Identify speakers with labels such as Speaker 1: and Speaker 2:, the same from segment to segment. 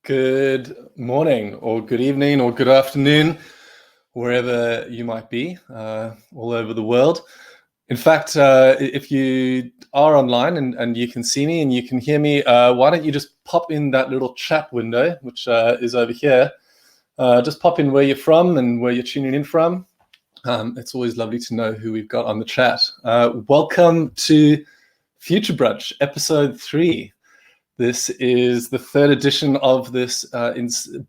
Speaker 1: Good morning, or good evening, or good afternoon, wherever you might be, all over the world. In fact, if you are online and you can see me and you can hear me, why don't you just pop in that little chat window, which is over here. Just pop in where you're from and where you're tuning in from. It's always lovely to know who we've got on the chat. Welcome to Future Brunch, episode 3. This is the third edition of this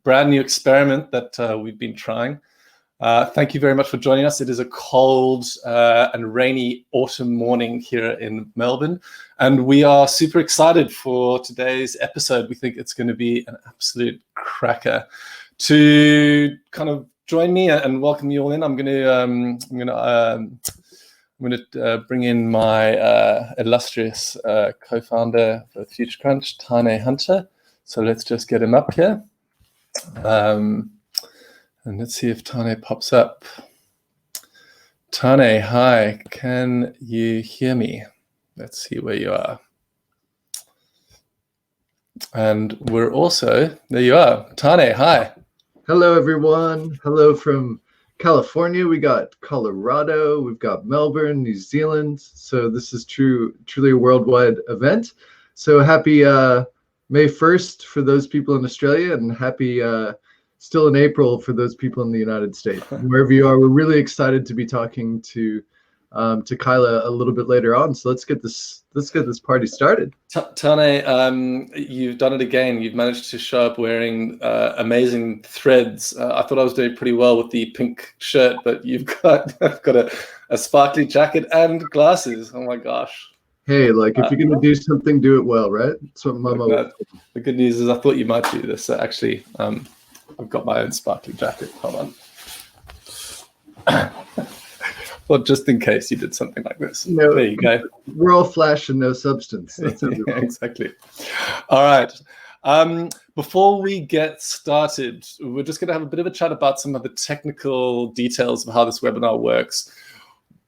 Speaker 1: brand new experiment that we've been trying. Thank you very much for joining us. It is a cold and rainy autumn morning here in Melbourne, and we are super excited for today's episode. We think it's going to be an absolute cracker. To kind of join me and welcome you all in, I'm going to bring in my illustrious co-founder for Future Crunch, Tane Hunter. So let's just get him up here. And let's see if Tane pops up. Tane, hi. Can you hear me? Let's see where you are. And we're also, there you are. Tane, hi.
Speaker 2: Hello, everyone. Hello from California. We got Colorado. We've got Melbourne, New Zealand. So this is truly a worldwide event. So happy May 1st for those people in Australia, and happy still in April for those people in the United States. And wherever you are, we're really excited to be talking to Kaila a little bit later on. So let's get this party started.
Speaker 1: Tane, you've done it again. You've managed to show up wearing amazing threads. I thought I was doing pretty well with the pink shirt, but you've got a sparkly jacket and glasses. Oh my gosh.
Speaker 2: Hey, like if you're gonna do something, do it well, right? That's what Mama.
Speaker 1: The good news is I thought you might do this. Actually, I've got my own sparkly jacket. Hold on. Well, just in case you did something like this.
Speaker 2: No,
Speaker 1: there you go.
Speaker 2: We're all flash and no substance. That's
Speaker 1: yeah, exactly. All right. Before we get started, we're just going to have a bit of a chat about some of the technical details of how this webinar works.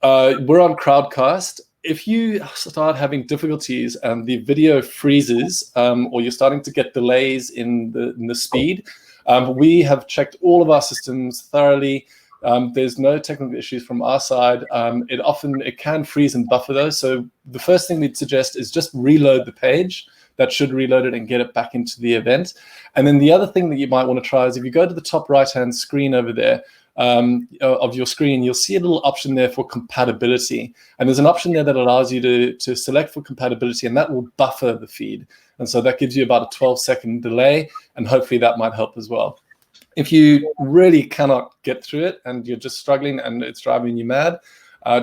Speaker 1: We're on Crowdcast. If you start having difficulties and the video freezes, or you're starting to get delays in the speed, we have checked all of our systems thoroughly. There's no technical issues from our side. It can freeze and buffer those. So the first thing we'd suggest is just reload the page. That should reload it and get it back into the event. And then the other thing that you might want to try is if you go to the top right-hand screen over there of your screen, you'll see a little option there for compatibility. And there's an option there that allows you to select for compatibility, and that will buffer the feed. And so that gives you about a 12-second delay, and hopefully that might help as well. If you really cannot get through it and you're just struggling and it's driving you mad,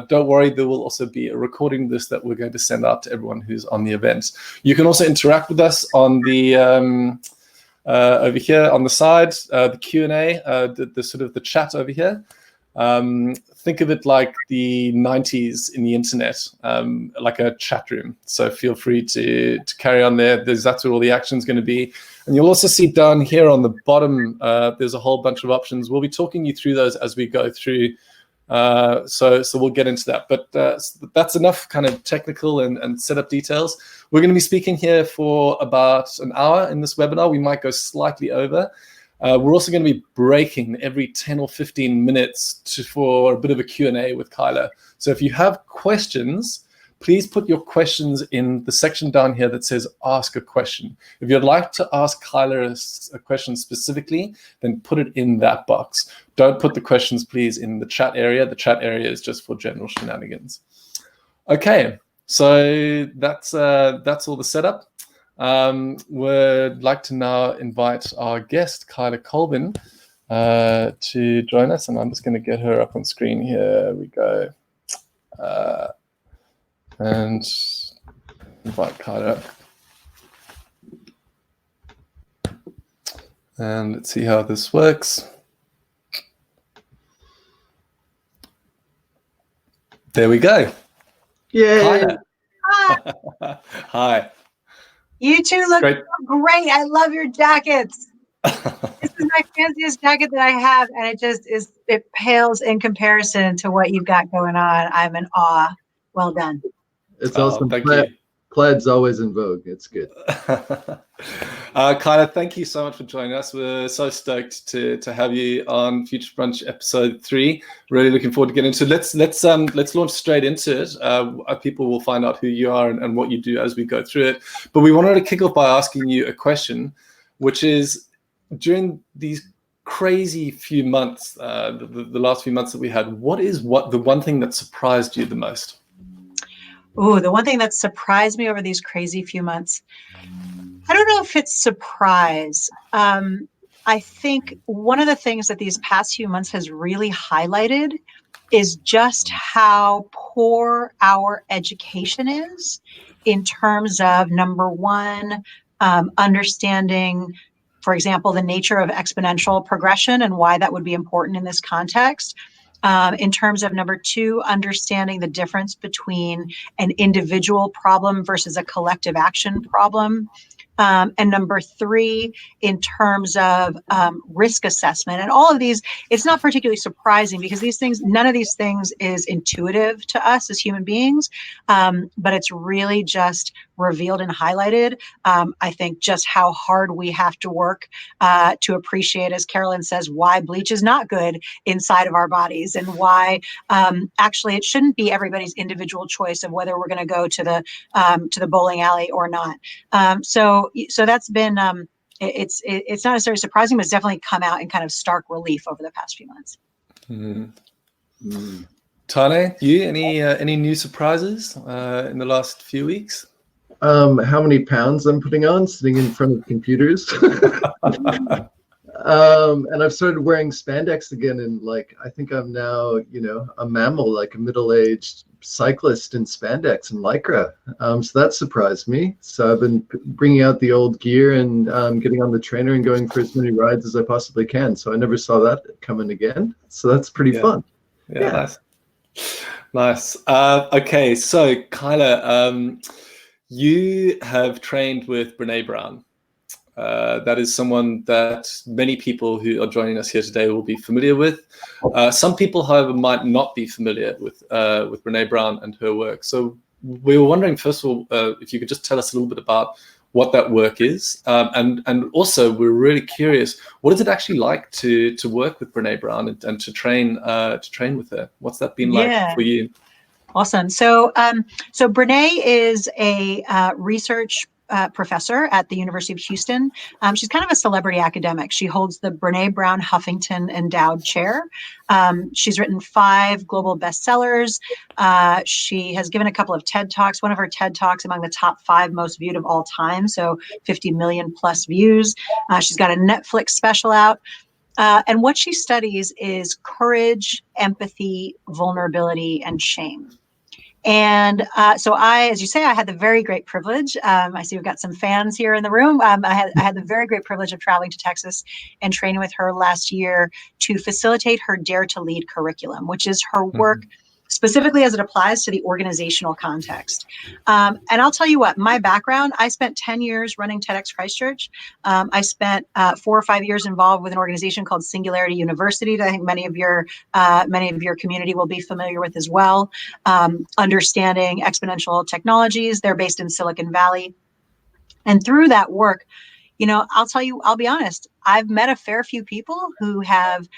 Speaker 1: don't worry, there will also be a recording of this that we're going to send out to everyone who's on the event. You can also interact with us on the over here on the side, the Q&A, the sort of the chat over here. Think of it like the 90s in the internet, like a chat room. So feel free to carry on there. That's where all the action's going to be. And you'll also see down here on the bottom, there's a whole bunch of options. We'll be talking you through those as we go through. So we'll get into that. But that's enough kind of technical and setup details. We're going to be speaking here for about an hour in this webinar. We might go slightly over. We're also going to be breaking every 10 or 15 minutes for a bit of a Q&A with Kaila. So if you have questions, please put your questions in the section down here that says ask a question. If you'd like to ask Kaila a question specifically, then put it in that box. Don't put the questions, please, in the chat area. The chat area is just for general shenanigans. Okay, so that's all the setup. We'd like to now invite our guest, Kaila Colbin, to join us, and I'm just going to get her up on screen. Here we go. And invite Kaila up. And let's see how this works. There we go.
Speaker 2: Yeah.
Speaker 3: Hi.
Speaker 1: Hi.
Speaker 3: You two look so great. I love your jackets. This is my fanciest jacket that I have, and it pales in comparison to what you've got going on. I'm in awe. Well done.
Speaker 2: It's awesome.
Speaker 1: Thank you.
Speaker 2: Plaid's always in vogue. It's good.
Speaker 1: Kaila, thank you so much for joining us. We're so stoked to have you on Future Brunch episode 3. Really looking forward to getting into it. Let's launch straight into it. People will find out who you are and what you do as we go through it. But we wanted to kick off by asking you a question, which is, during these crazy few months, the last few months that we had, what the one thing that surprised you the most?
Speaker 3: Oh, the one thing that surprised me over these crazy few months, I don't know if it's surprise. I think one of the things that these past few months has really highlighted is just how poor our education is in terms of, number one, understanding, for example, the nature of exponential progression and why that would be important in this context. In terms of, number 2, understanding the difference between an individual problem versus a collective action problem. And number 3, in terms of risk assessment. And all of these, it's not particularly surprising because none of these things is intuitive to us as human beings, but it's really just revealed and highlighted, I think, just how hard we have to work to appreciate, as Carolyn says, why bleach is not good inside of our bodies, and why actually it shouldn't be everybody's individual choice of whether we're going to go to the bowling alley or not. So that's been it's not necessarily surprising, but it's definitely come out in kind of stark relief over the past few months.
Speaker 1: Tane, you any new surprises in the last few weeks?
Speaker 2: How many pounds I'm putting on sitting in front of computers. And I've started wearing spandex again, and I think I'm now, a mammal, like a middle-aged cyclist in spandex and lycra. So that surprised me. So I've been bringing out the old gear and getting on the trainer and going for as many rides as I possibly can. So I never saw that coming again. So that's pretty fun.
Speaker 1: Yeah. Nice. Okay, so Kaila, you have trained with Brene Brown. That is someone that many people who are joining us here today will be familiar with. Some people, however, might not be familiar with Brene Brown and her work. So we were wondering, first of all, if you could just tell us a little bit about what that work is, and also we're really curious, what is it actually like to work with Brene Brown and to train with her? What's that been like for you?
Speaker 3: Awesome. So Brene is a research professor at the University of Houston. She's kind of a celebrity academic. She holds the Brene Brown Huffington Endowed Chair. She's written 5 global bestsellers. She has given a couple of TED Talks. One of her TED Talks among the top 5 most viewed of all time, so 50 million plus views. She's got a Netflix special out. And what she studies is courage, empathy, vulnerability, and shame. And so as you say, I had the very great privilege. I see we've got some fans here in the room. I had the very great privilege of traveling to Texas and training with her last year to facilitate her Dare to Lead curriculum, which is her work specifically as it applies to the organizational context. And I'll tell you what, my background, I spent 10 years running TEDx Christchurch. I spent 4 or 5 years involved with an organization called Singularity University that I think many of your community will be familiar with as well. Understanding exponential technologies. They're based in Silicon Valley. And through that work, I'll be honest, I've met a fair few people who have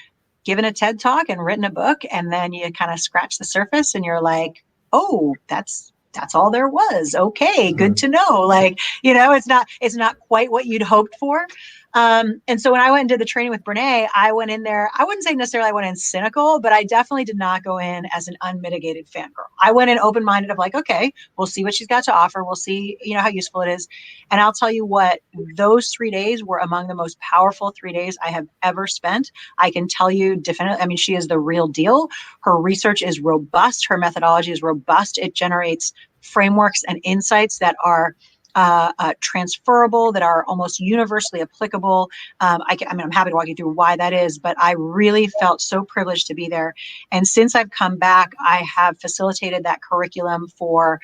Speaker 3: given a TED Talk and written a book, and then you kind of scratch the surface and you're like, oh, that's all there was. Okay, good to know. It's not quite what you'd hoped for. And so when I went and did the training with Brene, I went in there, I wouldn't say necessarily I went in cynical, but I definitely did not go in as an unmitigated fangirl. I went in open-minded of okay, we'll see what she's got to offer. We'll see, how useful it is. And I'll tell you what, those 3 days were among the most powerful 3 days I have ever spent. I can tell you definitely, she is the real deal. Her research is robust. Her methodology is robust. It generates frameworks and insights that are transferable, that are almost universally applicable. I'm happy to walk you through why that is, but I really felt so privileged to be there. And since I've come back, I have facilitated that curriculum for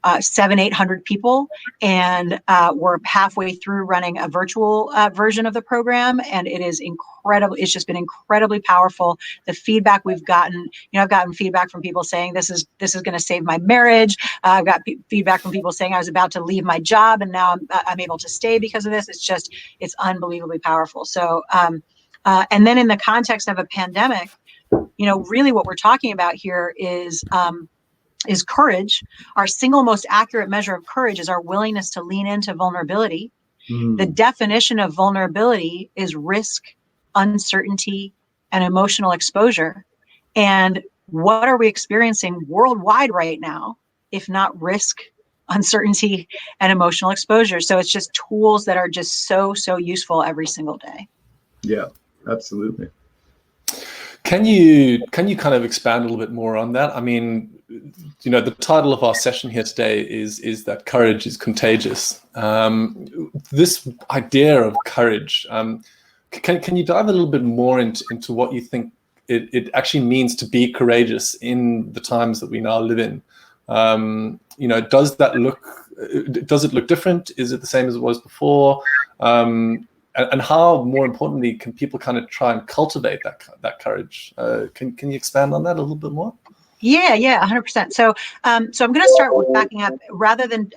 Speaker 3: 700-800 people, and we're halfway through running a virtual version of the program, and it is incredible. It's just been incredibly powerful. The feedback we've gotten, I've gotten feedback from people saying this is going to save my marriage. I've got feedback from people saying I was about to leave my job and now I'm able to stay because of this. It's unbelievably powerful. So, and then in the context of a pandemic, really what we're talking about here is courage. Our single most accurate measure of courage is our willingness to lean into vulnerability. The definition of vulnerability is risk, uncertainty, and emotional exposure. And what are we experiencing worldwide right now, if not risk, uncertainty, and emotional exposure? So it's just tools that are just so useful every single day.
Speaker 2: Yeah, absolutely.
Speaker 1: Can you kind of expand a little bit more on that? I mean, the title of our session here today is that courage is contagious. This idea of courage, can you dive a little bit more into what you think it actually means to be courageous in the times that we now live in? Does it look different? Is it the same as it was before? And how, more importantly, can people kind of try and cultivate that courage? Can you expand on that a little bit more?
Speaker 3: Yeah, 100%. So I'm going to start with backing up rather than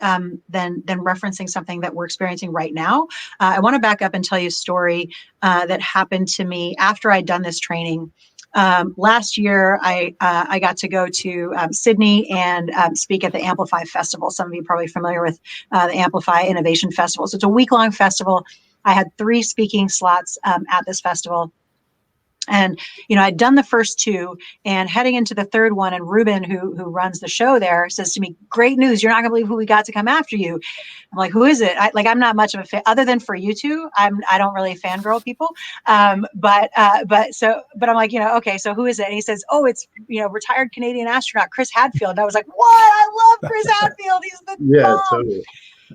Speaker 3: referencing something that we're experiencing right now. I want to back up and tell you a story that happened to me after I'd done this training. Last year, I got to go to Sydney and speak at the Amplify Festival. Some of you are probably familiar with the Amplify Innovation Festival. So it's a week-long festival. I had 3 speaking slots at this festival. And, I'd done the first 2, and heading into the 3rd one, and Ruben, who runs the show there, says to me, "Great news. You're not gonna believe who we got to come after you." I'm like, "Who is it?" I'm not much of a fan, other than for you two. I don't really fangirl people. But I'm like, okay, so who is it? And he says, "Oh, it's, retired Canadian astronaut, Chris Hadfield." And I was like, "What? I love Chris Hadfield. He's the bomb."
Speaker 2: Totally.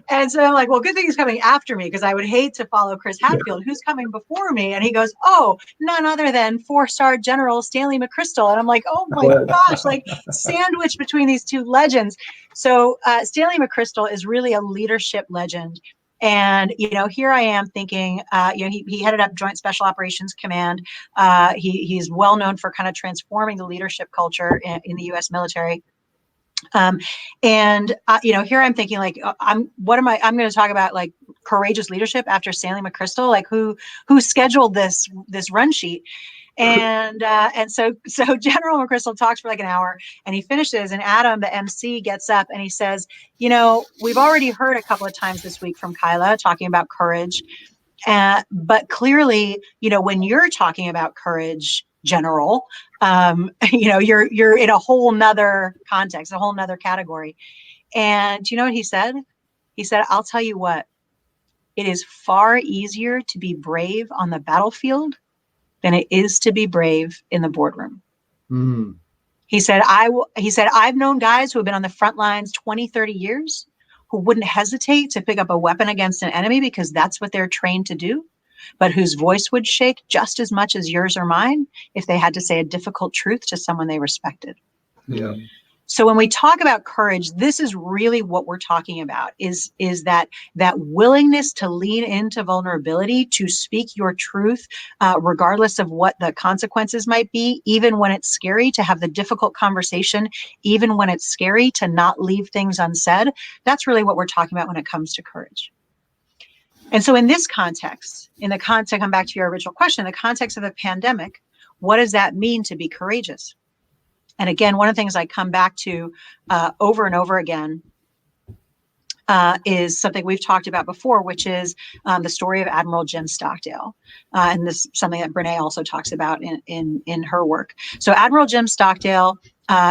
Speaker 3: And so I'm like, well, good thing he's coming after me, because I would hate to follow Chris Hadfield. Who's coming before me? And he goes, "Oh, none other than 4-star General Stanley McChrystal." And I'm like, oh my gosh, sandwiched between these 2 legends. So Stanley McChrystal is really a leadership legend. And, here I am thinking, he headed up Joint Special Operations Command. He's well known for kind of transforming the leadership culture in the U.S. military. Here I'm thinking, I'm going to talk about courageous leadership after Stanley McChrystal, who scheduled this run sheet. And so General McChrystal talks for an hour, and he finishes, and Adam, the MC, gets up and he says, "We've already heard a couple of times this week from Kaila talking about courage. But clearly, when you're talking about courage, General, you're in a whole nother context, a whole nother category." And do you know what he said? He said, "I'll tell you what, it is far easier to be brave on the battlefield than it is to be brave in the boardroom."
Speaker 2: Mm.
Speaker 3: He said, "I've known guys who have been on the front lines 20, 30 years who wouldn't hesitate to pick up a weapon against an enemy because that's what they're trained to do, but whose voice would shake just as much as yours or mine if they had to say a difficult truth to someone they respected."
Speaker 2: Yeah.
Speaker 3: So when we talk about courage, this is really what we're talking about, is that willingness to lean into vulnerability, to speak your truth, regardless of what the consequences might be, even when it's scary, to have the difficult conversation, even when it's scary, to not leave things unsaid. That's really what we're talking about when it comes to courage. And so in this context, come back to your original question, the context of the pandemic, what does that mean to be courageous? And again, one of the things I come back to over and over again is something we've talked about before, which is the story of Admiral Jim Stockdale. And this is something that Brene also talks about in her work. So Admiral Jim Stockdale,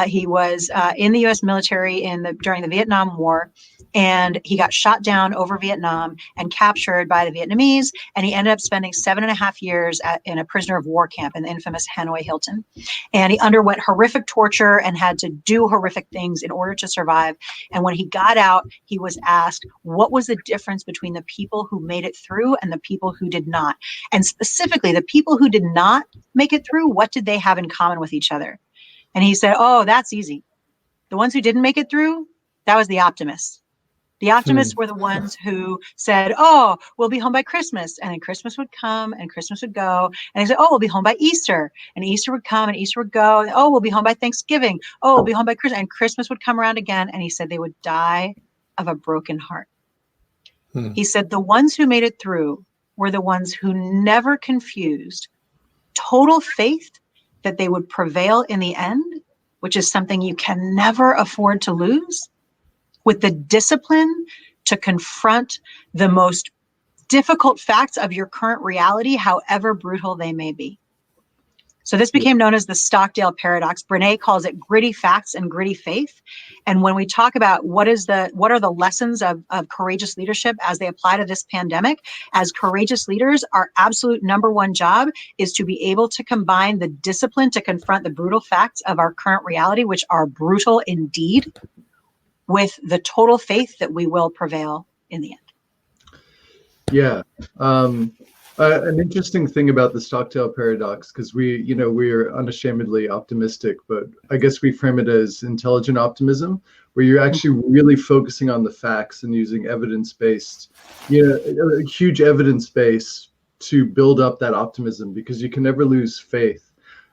Speaker 3: he was in the U.S. military during the Vietnam War, and he got shot down over Vietnam and captured by the Vietnamese, and he ended up spending 7.5 years in a prisoner of war camp in the infamous Hanoi Hilton. And he underwent horrific torture and had to do horrific things in order to survive. And when he got out, he was asked, what was the difference between the people who made it through and the people who did not? And specifically, the people who did not make it through, what did they have in common with each other? And he said, "Oh, that's easy. The ones who didn't make it through, That was the optimists. The optimists were the ones who said, oh, we'll be home by Christmas. And then Christmas would come and Christmas would go. And they said, oh, we'll be home by Easter. And Easter would come and Easter would go. And, oh, we'll be home by Thanksgiving. Oh, we'll be home by Christmas. And Christmas would come around again. And he said they would die of a broken heart. He said the ones who made it through were the ones who never confused total faith that they would prevail in the end, which is something you can never afford to lose, with the discipline to confront the most difficult facts of your current reality, however brutal they may be. So this became known as the Stockdale paradox. Brene calls it gritty facts and gritty faith. And when we talk about what are the lessons of courageous leadership as they apply to this pandemic, as courageous leaders, our absolute number one job is to be able to combine the discipline to confront the brutal facts of our current reality, which are brutal indeed, with the total faith that we will prevail in the end.
Speaker 2: Yeah. An interesting thing about the Stockdale paradox, because we're unashamedly optimistic, but I guess we frame it as intelligent optimism, where you're actually really focusing on the facts and using evidence-based, a huge evidence base to build up that optimism, because you can never lose faith.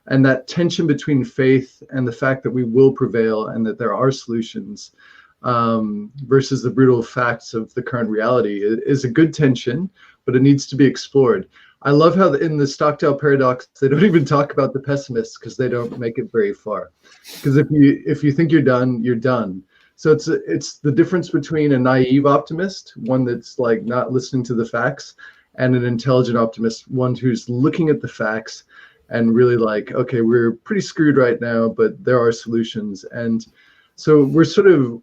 Speaker 2: And that tension between faith and the fact that we will prevail and that there are solutions versus the brutal facts of the current reality is a good tension, but it needs to be explored. I love how in the Stockdale paradox, they don't even talk about the pessimists because they don't make it very far. Because if you think you're done, you're done. So it's the difference between a naive optimist, one that's like not listening to the facts, and an intelligent optimist, one who's looking at the facts and really like, okay, we're pretty screwed right now, but there are solutions. And so we're sort of,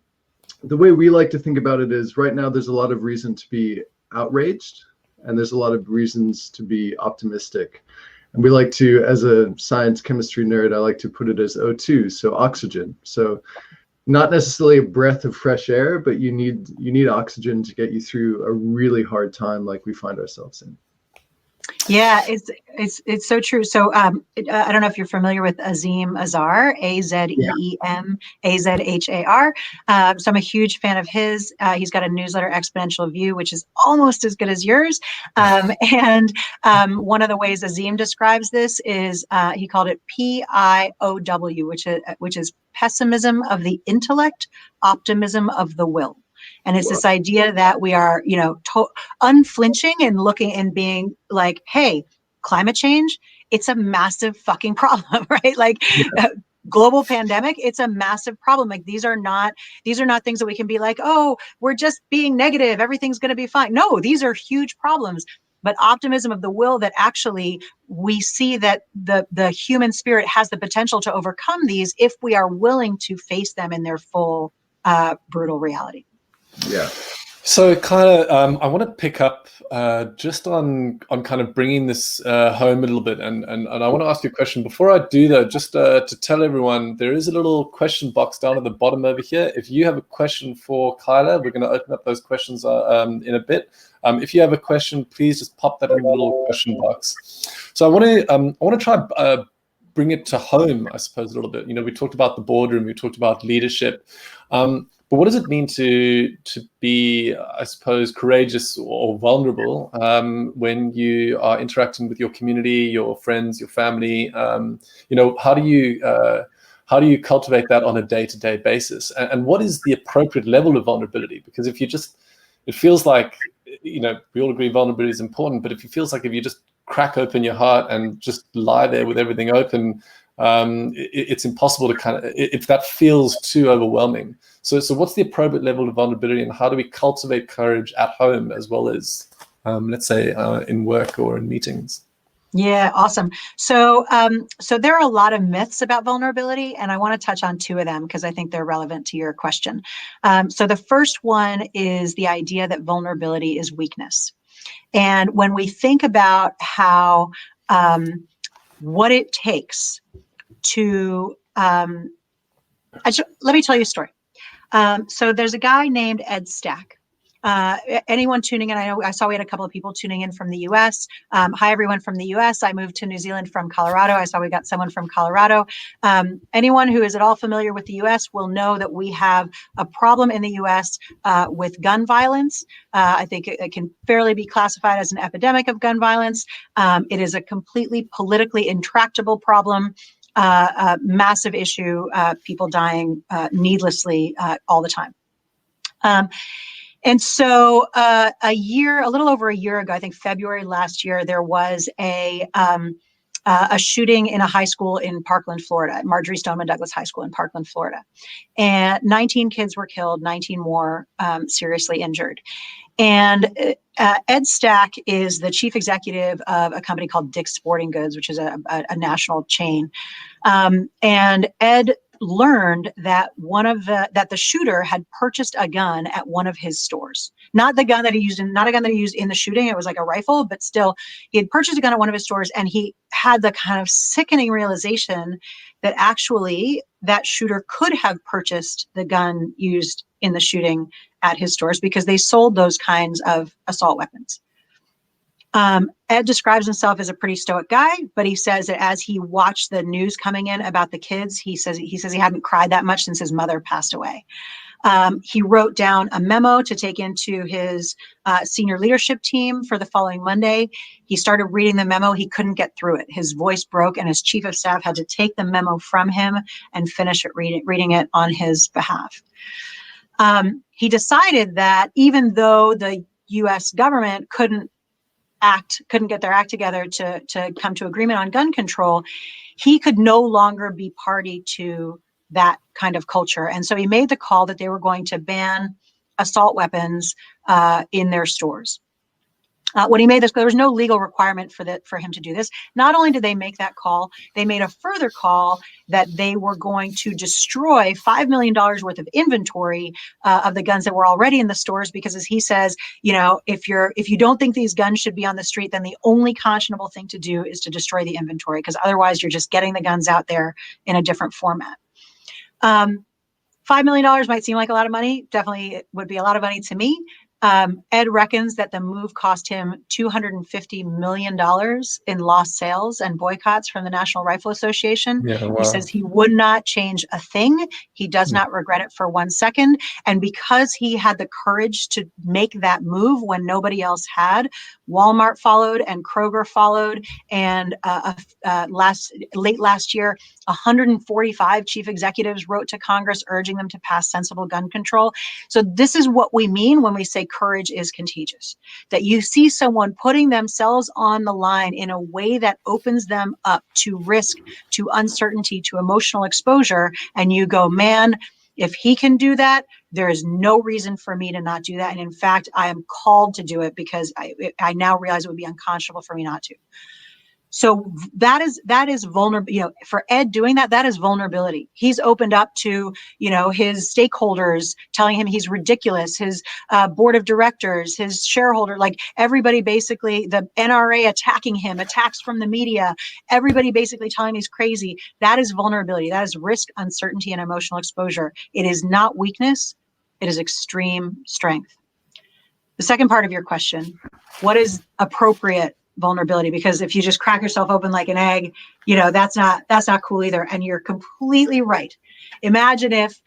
Speaker 2: the way we like to think about it is right now there's a lot of reason to be outraged and there's a lot of reasons to be optimistic. And we like to, as a science chemistry nerd, I like to put it as O2, so oxygen. So not necessarily a breath of fresh air, but you need oxygen to get you through a really hard time like we find ourselves in.
Speaker 3: Yeah, it's so true. So I don't know if you're familiar with Azeem Azhar, Azeem Azhar. So I'm a huge fan of his. He's got a newsletter, Exponential View, which is almost as good as yours. And one of the ways Azeem describes this is he called it PIOW, which is pessimism of the intellect, optimism of the will. And it's this idea that we are, unflinching and looking and being like, hey, climate change, it's a massive fucking problem, right? Like global pandemic, it's a massive problem. Like these are not things that we can be like, oh, we're just being negative, everything's going to be fine. No, these are huge problems. But optimism of the will, that actually we see that the human spirit has the potential to overcome these if we are willing to face them in their full brutal reality.
Speaker 2: Yeah.
Speaker 1: So kind of, I want to pick up just on kind of bringing this home a little bit, and I want to ask you a question. Before I do though, just to tell everyone, there is a little question box down at the bottom over here. If you have a question for Kaila, we're going to open up those questions in a bit. If you have a question, please just pop that in the little question box. So I want to try bring it to home, I suppose, a little bit. We talked about the boardroom, we talked about leadership. But what does it mean to be, I suppose, courageous or vulnerable when you are interacting with your community, your friends, your family? How do you cultivate that on a day-to-day basis? And what is the appropriate level of vulnerability? Because if it feels like, we all agree vulnerability is important, but if you just crack open your heart and just lie there with everything open, it's impossible to if that feels too overwhelming. So what's the appropriate level of vulnerability, and how do we cultivate courage at home as well as, let's say, in work or in meetings?
Speaker 3: Yeah, awesome. So there are a lot of myths about vulnerability, and I want to touch on two of them because I think they're relevant to your question. So the first one is the idea that vulnerability is weakness. And when we think about how what it takes to let me tell you a story. So there's a guy named Ed Stack. anyone tuning in, I saw we had a couple of people tuning in from the US. Hi, everyone from the US. I moved to New Zealand from Colorado. I saw we got someone from Colorado. Anyone who is at all familiar with the US will know that we have a problem in the US with gun violence. I think it can fairly be classified as an epidemic of gun violence. It is a completely politically intractable problem. A massive issue, people dying needlessly all the time. And so a little over a year ago, I think February last year, there was a shooting in a high school in Parkland, Florida, Marjorie Stoneman Douglas High School in Parkland, Florida. And 19 kids were killed, 19 more seriously injured. And Ed Stack is the chief executive of a company called Dick's Sporting Goods, which is a national chain. And Ed learned that that the shooter had purchased a gun at one of his stores. Not a gun that he used in the shooting. It was like a rifle, but still, he had purchased a gun at one of his stores, and he had the kind of sickening realization that actually that shooter could have purchased the gun used in the shooting at his stores because they sold those kinds of assault weapons. Ed describes himself as a pretty stoic guy, but he says that as he watched the news coming in about the kids, he says he hadn't cried that much since his mother passed away. He wrote down a memo to take into his senior leadership team for the following Monday. He started reading the memo. He couldn't get through it. His voice broke, and his chief of staff had to take the memo from him and finish it reading it on his behalf. He decided that even though the U.S. government couldn't get their act together to come to agreement on gun control, he could no longer be party to that kind of culture. And so he made the call that they were going to ban assault weapons in their stores. When he made this, there was no legal requirement for him to do this. Not only did they make that call, they made a further call that they were going to destroy $5 million worth of inventory of the guns that were already in the stores, because, as he says, if you don't think these guns should be on the street, then the only conscionable thing to do is to destroy the inventory, because otherwise you're just getting the guns out there in a different format. $5 million might seem like a lot of money. Definitely it would be a lot of money to me. Ed reckons that the move cost him $250 million in lost sales and boycotts from the National Rifle Association.
Speaker 1: Yeah, wow.
Speaker 3: He says he would not change a thing. He does not regret it for 1 second. And because he had the courage to make that move when nobody else had, Walmart followed and Kroger followed. And late last year, 145 chief executives wrote to Congress urging them to pass sensible gun control. So this is what we mean when we say courage is contagious, that you see someone putting themselves on the line in a way that opens them up to risk, to uncertainty, to emotional exposure. And you go, man, if he can do that, there is no reason for me to not do that. And in fact, I am called to do it because I now realize it would be unconscionable for me not to. So that is vulnerable. For Ed doing that is vulnerability. He's opened up to, his stakeholders telling him he's ridiculous, his board of directors, his shareholder, like everybody basically, the NRA attacking him, attacks from the media, everybody basically telling him he's crazy. That is vulnerability. That is risk, uncertainty, and emotional exposure. It is not weakness. It is extreme strength. The second part of your question, what is appropriate vulnerability? Because if you just crack yourself open like an egg, that's not cool either. And you're completely right. Imagine if,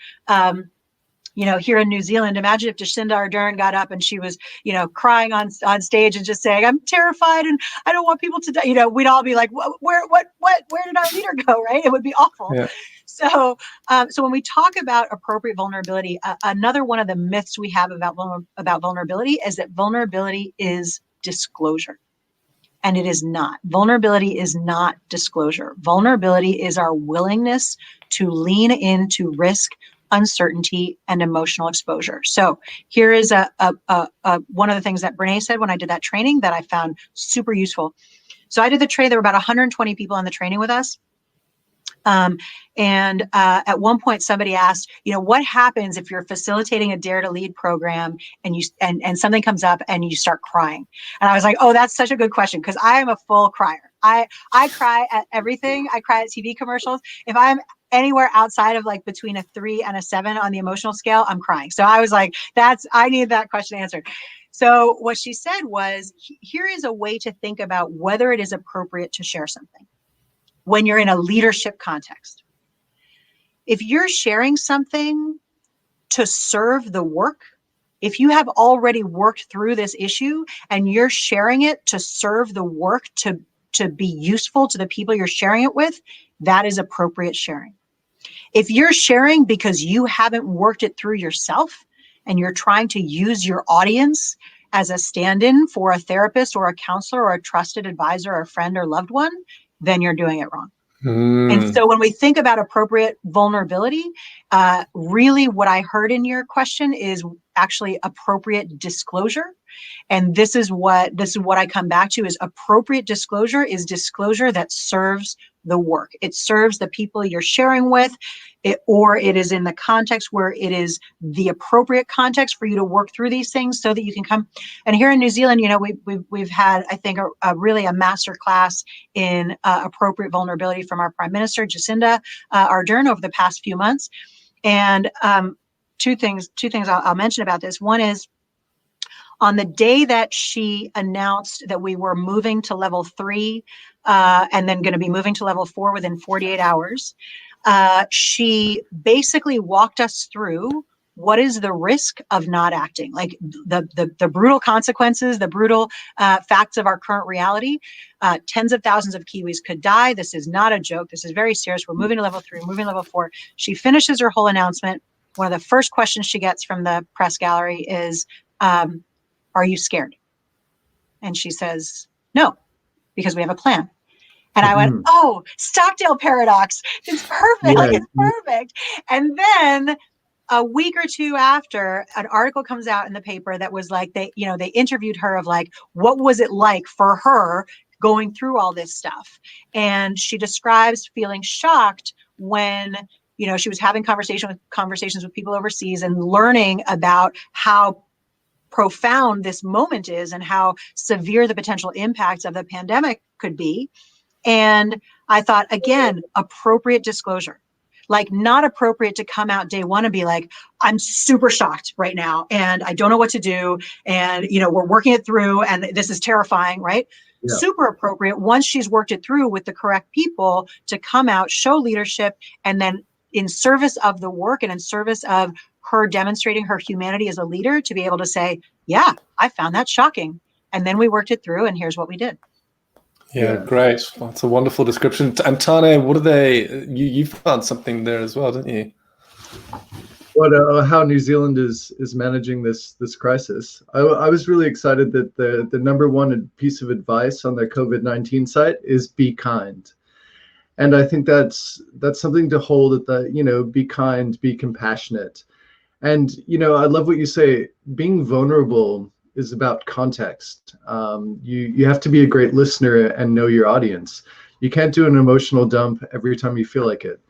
Speaker 3: here in New Zealand, imagine if Jacinda Ardern got up and she was, crying on stage and just saying, I'm terrified and I don't want people to die. We'd all be like, where did our leader go? Right? It would be awful. Yeah. So when we talk about appropriate vulnerability, another one of the myths we have about vulnerability is that vulnerability is disclosure. And it is not. Vulnerability is not disclosure. Vulnerability is our willingness to lean into risk, uncertainty, and emotional exposure. So here is one of the things that Brene said when I did that training that I found super useful. So I did the training. There were about 120 people on the training with us. And at one point somebody asked, what happens if you're facilitating a Dare to Lead program and and something comes up and you start crying? And I was like, oh, that's such a good question, because I am a full crier. I cry at everything. I cry at TV commercials. If I'm anywhere outside of like between a 3 and a 7 on the emotional scale, I'm crying. So I was like, I need that question answered. So what she said was, here is a way to think about whether it is appropriate to share something when you're in a leadership context. If you're sharing something to serve the work, if you have already worked through this issue and you're sharing it to serve the work, to be useful to the people you're sharing it with, that is appropriate sharing. If you're sharing because you haven't worked it through yourself and you're trying to use your audience as a stand-in for a therapist or a counselor or a trusted advisor or a friend or loved one, then you're doing it wrong. And so when we think about appropriate vulnerability, really what I heard in your question is actually appropriate disclosure. And this is what I come back to, is appropriate disclosure is disclosure that serves the work. It serves the people you're sharing with, or it is in the context where it is the appropriate context for you to work through these things so that you can come. And here in New Zealand, we've had, I think, really a master class in appropriate vulnerability from our Prime Minister, Jacinda Ardern, over the past few months. And two things I'll mention about this. One is, on the day that she announced that we were moving to level 3 and then going to be moving to level 4 within 48 hours, she basically walked us through what is the risk of not acting, like the brutal consequences, the brutal facts of our current reality. Tens of thousands of Kiwis could die. This is not a joke. This is very serious. We're moving to level 3, moving to level 4. She finishes her whole announcement. One of the first questions she gets from the press gallery is, are you scared? And she says, no, because we have a plan. And I went, oh, Stockdale paradox. It's perfect.
Speaker 2: Yeah.
Speaker 3: Like, it's perfect. And then a week or two after, an article comes out in the paper that was like, they interviewed her of like, what was it like for her going through all this stuff? And she describes feeling shocked when, she was having conversations with people overseas and learning about how profound this moment is and how severe the potential impacts of the pandemic could be. And I thought, again, appropriate disclosure, like not appropriate to come out day one and be like, I'm super shocked right now and I don't know what to do. And, we're working it through and this is terrifying, right? Yeah. Super appropriate once she's worked it through with the correct people to come out, show leadership, and then in service of the work and in service of her demonstrating her humanity as a leader, to be able to say, yeah, I found that shocking. And then we worked it through and here's what we did.
Speaker 1: Yeah, great. That's a wonderful description. And Tane, what are they? You found something there as well, didn't you?
Speaker 2: How New Zealand is managing this crisis. I was really excited that the number one piece of advice on their COVID-19 site is be kind. And I think that's something to hold at the, be kind, be compassionate. And, I love what you say, being vulnerable is about context. You have to be a great listener and know your audience. You can't do an emotional dump every time you feel like it.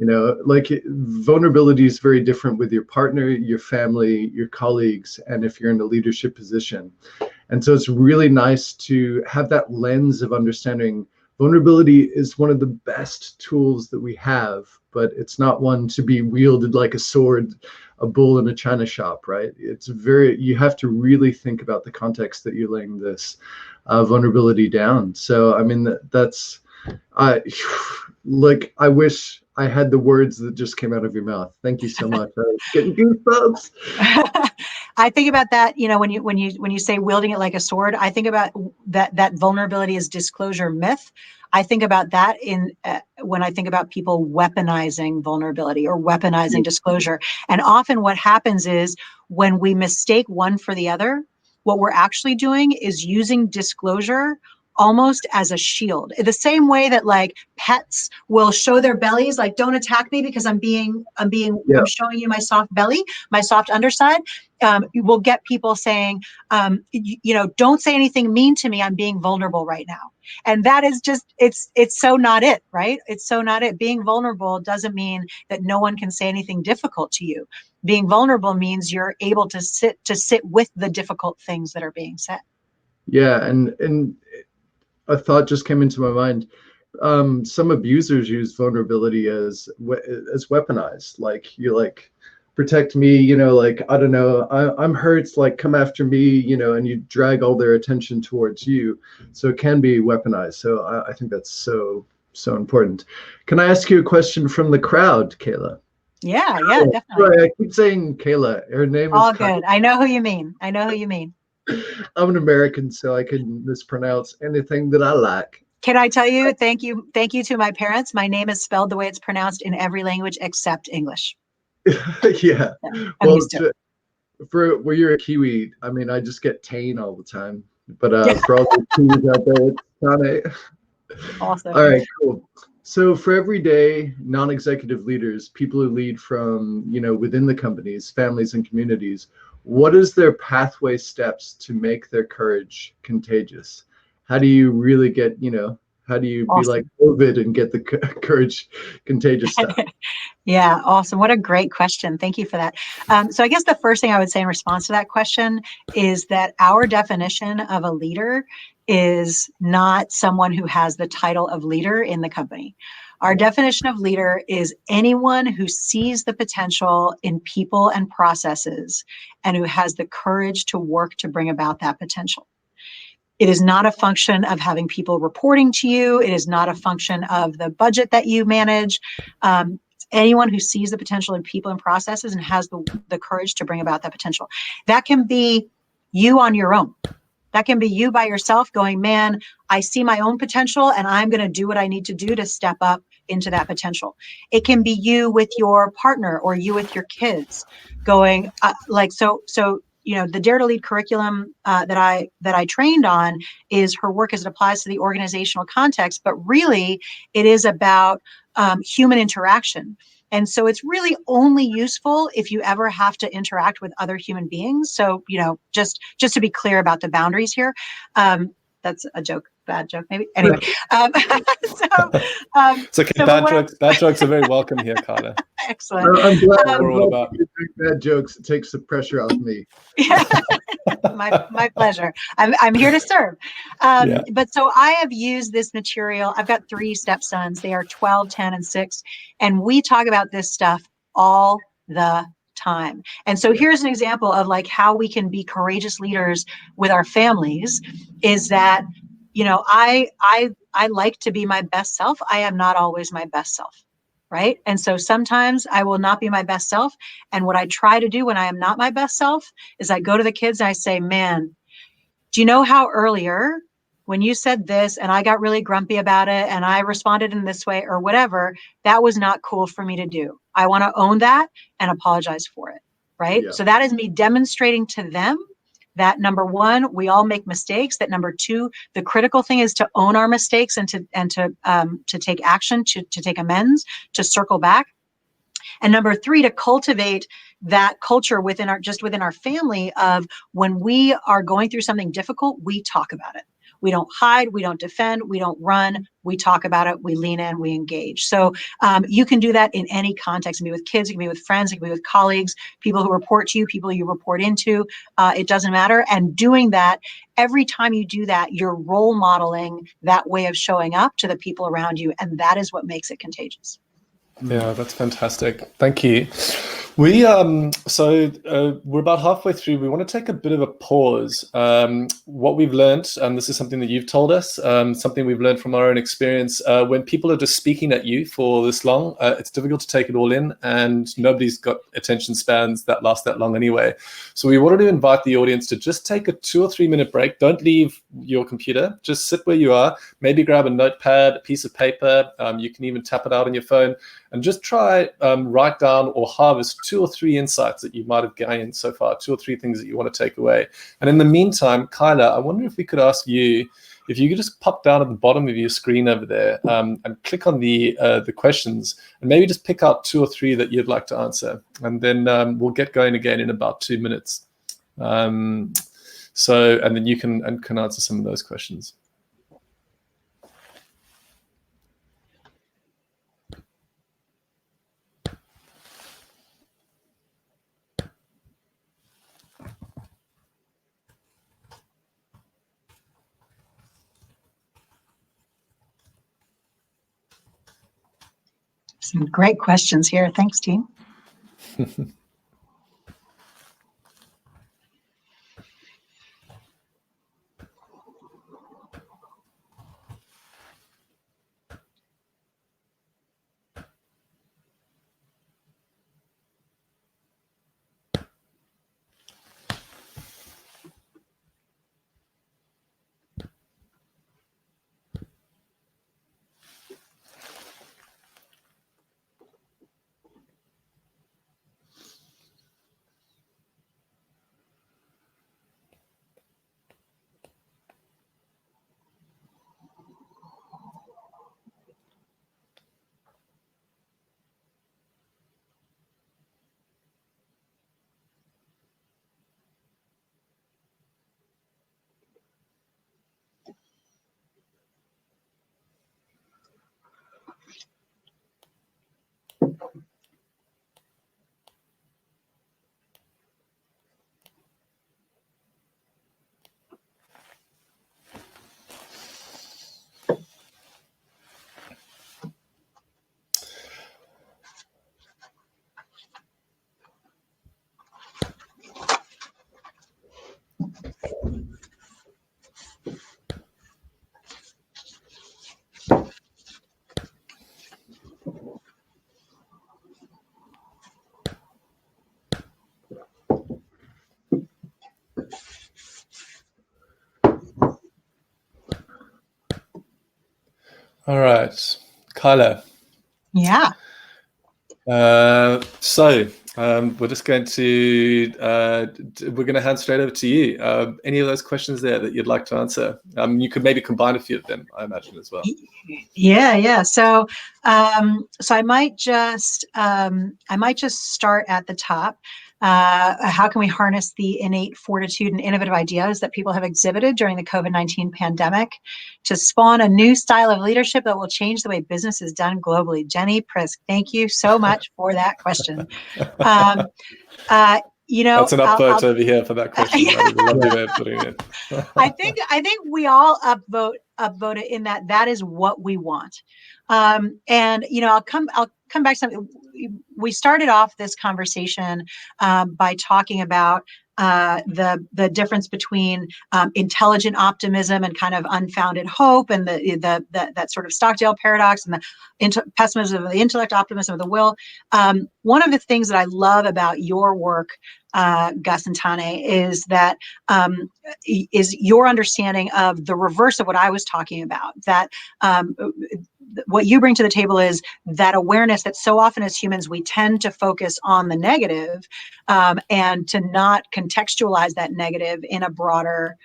Speaker 2: Vulnerability is very different with your partner, your family, your colleagues, and if you're in a leadership position. And so it's really nice to have that lens of understanding. Vulnerability is one of the best tools that we have, but it's not one to be wielded like a sword, a bull in a china shop, right? You have to really think about the context that you're laying this vulnerability down. So, I mean, I wish I had the words that just came out of your mouth. Thank you so much. I was getting goosebumps.
Speaker 3: I think about that, when you say wielding it like a sword, I think about that vulnerability is disclosure myth. I think about that when I think about people weaponizing vulnerability or weaponizing disclosure. And often what happens is when we mistake one for the other, what we're actually doing is using disclosure almost as a shield. The same way that like pets will show their bellies, like, don't attack me because I'm showing you my soft belly, my soft underside. You will get people saying, don't say anything mean to me. I'm being vulnerable right now. And that is just, it's so not it, right? It's so not it. Being vulnerable doesn't mean that no one can say anything difficult to you. Being vulnerable means you're able to sit with the difficult things that are being said.
Speaker 2: Yeah. And a thought just came into my mind. Some abusers use vulnerability as weaponized. Like, you like, protect me, like, I don't know, I'm hurt, like, come after me, and you drag all their attention towards you. So it can be weaponized. So I think that's so, so important. Can I ask you a question from the crowd, Kaila?
Speaker 3: Yeah, definitely.
Speaker 2: Right, I keep saying Kaila. Her name is
Speaker 3: All good. I know who you mean.
Speaker 2: I'm an American, so I can mispronounce anything that I like.
Speaker 3: Can I tell you, thank you to my parents. My name is spelled the way it's pronounced in every language except English.
Speaker 2: Yeah.
Speaker 3: I'm used to it.
Speaker 2: For where you're a Kiwi, I mean, I just get Tane all the time. But for all the Kiwis out there, it's Tane.
Speaker 3: Awesome.
Speaker 2: All right, cool. So for everyday non-executive leaders, people who lead from, within the companies, families, and communities, what is their pathway steps to make their courage contagious? How do you really get, how do you be like COVID and get the courage contagious stuff?
Speaker 3: Yeah, awesome. What a great question. Thank you for that. So I guess the first thing I would say in response to that question is that our definition of a leader is not someone who has the title of leader in the company. Our definition of leader is anyone who sees the potential in people and processes and who has the courage to work to bring about that potential. It is not a function of having people reporting to you. It is not a function of the budget that you manage. Anyone who sees the potential in people and processes and has the courage to bring about that potential. That can be you on your own. That can be you by yourself going, man, I see my own potential and I'm going to do what I need to do to step up into that potential. It can be you with your partner or you with your kids going the Dare to Lead curriculum that I trained on is her work as it applies to the organizational context, but really it is about human interaction. And so it's really only useful if you ever have to interact with other human beings. So, just to be clear about the boundaries here, that's a joke, bad joke, maybe. Anyway,
Speaker 1: it's okay. Bad jokes are very welcome here, Kaila.
Speaker 3: Excellent.
Speaker 2: I'm glad you think bad jokes. It takes the pressure off me.
Speaker 3: My pleasure. I'm here to serve. But so I have used this material. I've got 3 stepsons. They are 12, 10, and 6. And we talk about this stuff all the time. And so here's an example of like how we can be courageous leaders with our families is that, I like to be my best self. I am not always my best self. Right. And so sometimes I will not be my best self. And what I try to do when I am not my best self is I go to the kids and I say, man, do you know how earlier when you said this and I got really grumpy about it and I responded in this way or whatever, that was not cool for me to do. I want to own that and apologize for it. Right. Yeah. So that is me demonstrating to them that number 1, we all make mistakes. That number 2, the critical thing is to own our mistakes and to take action, to take amends, to circle back. And number 3, to cultivate that culture within our family of when we are going through something difficult, we talk about it. We don't hide, we don't defend, we don't run, we talk about it, we lean in, we engage. So you can do that in any context. It can be with kids, it can be with friends, it can be with colleagues, people who report to you, people you report into, it doesn't matter. And doing that, every time you do that, you're role modeling that way of showing up to the people around you. And that is what makes it contagious.
Speaker 1: Yeah, that's fantastic. Thank you. We're about halfway through. We want to take a bit of a pause. What we've learned, and this is something that you've told us, something we've learned from our own experience, when people are just speaking at you for this long, it's difficult to take it all in, and nobody's got attention spans that last that long anyway. So we wanted to invite the audience to just take a 2 or 3 minute break. Don't leave your computer. Just sit where you are. Maybe grab a notepad, a piece of paper. You can even tap it out on your phone. And just try write down or harvest 2 or 3 insights that you might have gained so far, 2 or 3 things that you want to take away. And in the meantime, Kaila, I wonder if we could ask you, if you could just pop down at the bottom of your screen over there and click on the questions and maybe just pick out 2 or 3 that you'd like to answer. And then we'll get going again in about 2 minutes. And then you can answer some of those questions.
Speaker 3: Some great questions here. Thanks, team.
Speaker 1: All right, Kaila.
Speaker 3: Yeah.
Speaker 1: So we're just going to hand straight over to you. Any of those questions there that you'd like to answer? You could maybe combine a few of them, I imagine, as well.
Speaker 3: Yeah. So I might just start at the top. How can we harness the innate fortitude and innovative ideas that people have exhibited during the COVID-19 pandemic to spawn a new style of leadership that will change the way business is done globally? Jenny Prisk, thank you so much for that question. That's
Speaker 1: an upvote over here for that question. That is a lovely way of putting it.
Speaker 3: I think we all upvote it in that is what we want. And I'll come back to something. We started off this conversation by talking about the difference between intelligent optimism and kind of unfounded hope, and that sort of Stockdale paradox, and the pessimism of the intellect, optimism of the will. One of the things that I love about your work, Gus and Tane, is your understanding of the reverse of what I was talking about. That what you bring to the table is that awareness that so often as humans we tend to focus on the negative and to not contextualize that negative in a broader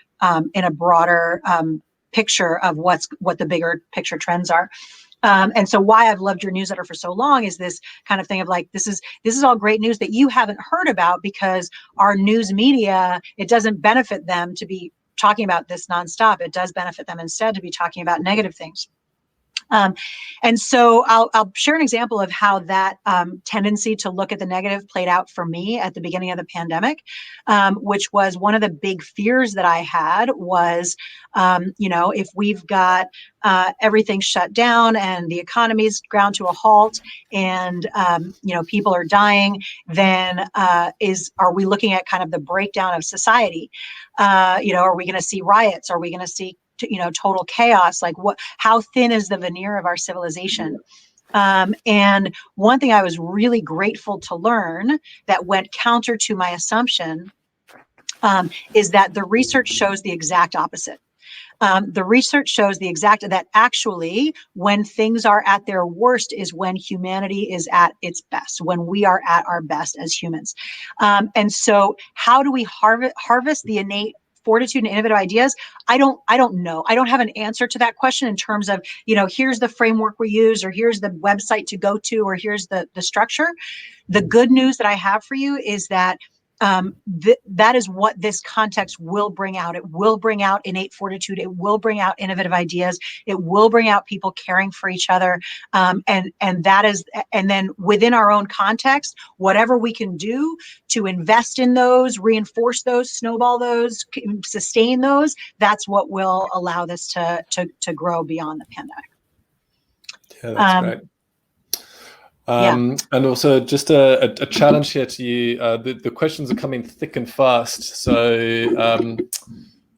Speaker 3: picture of what the bigger picture trends are. And so why I've loved your newsletter for so long is this kind of thing of like, this is all great news that you haven't heard about, because our news media, it doesn't benefit them to be talking about this nonstop. It does benefit them instead to be talking about negative things. And so I'll share an example of how that tendency to look at the negative played out for me at the beginning of the pandemic, which was one of the big fears that I had was, if we've got everything shut down and the economy's ground to a halt and, people are dying, then are we looking at kind of the breakdown of society? Are we going to see riots? Are we going to see total chaos? Like how thin is the veneer of our civilization? And one thing I was really grateful to learn that went counter to my assumption is that the research shows the exact opposite. The research shows that actually when things are at their worst is when humanity is at its best, when we are at our best as humans. And so how do we harvest the innate fortitude and innovative ideas? I don't know. I don't have an answer to that question in terms of, here's the framework we use, or here's the website to go to, or here's the structure. The good news that I have for you is that that is what this context will bring out. It will bring out innate fortitude. It will bring out innovative ideas. It will bring out people caring for each other. And then within our own context, whatever we can do to invest in those, reinforce those, snowball those, sustain those, that's what will allow this to grow beyond the pandemic.
Speaker 1: Yeah, that's great. And also just a challenge here to you. The questions are coming thick and fast, so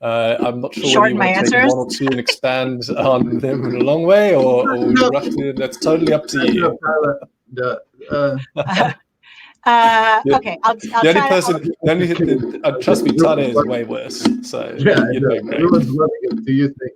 Speaker 1: I'm not sure whether you want to take one or two and expand on them in a long way, or would you roughly? That's totally up to you.
Speaker 3: Okay, I'll
Speaker 1: the only
Speaker 3: try
Speaker 1: person, trust me, Tane is way worse. So
Speaker 2: yeah,
Speaker 1: you're doing great.
Speaker 2: Everyone's loving it. Do you think?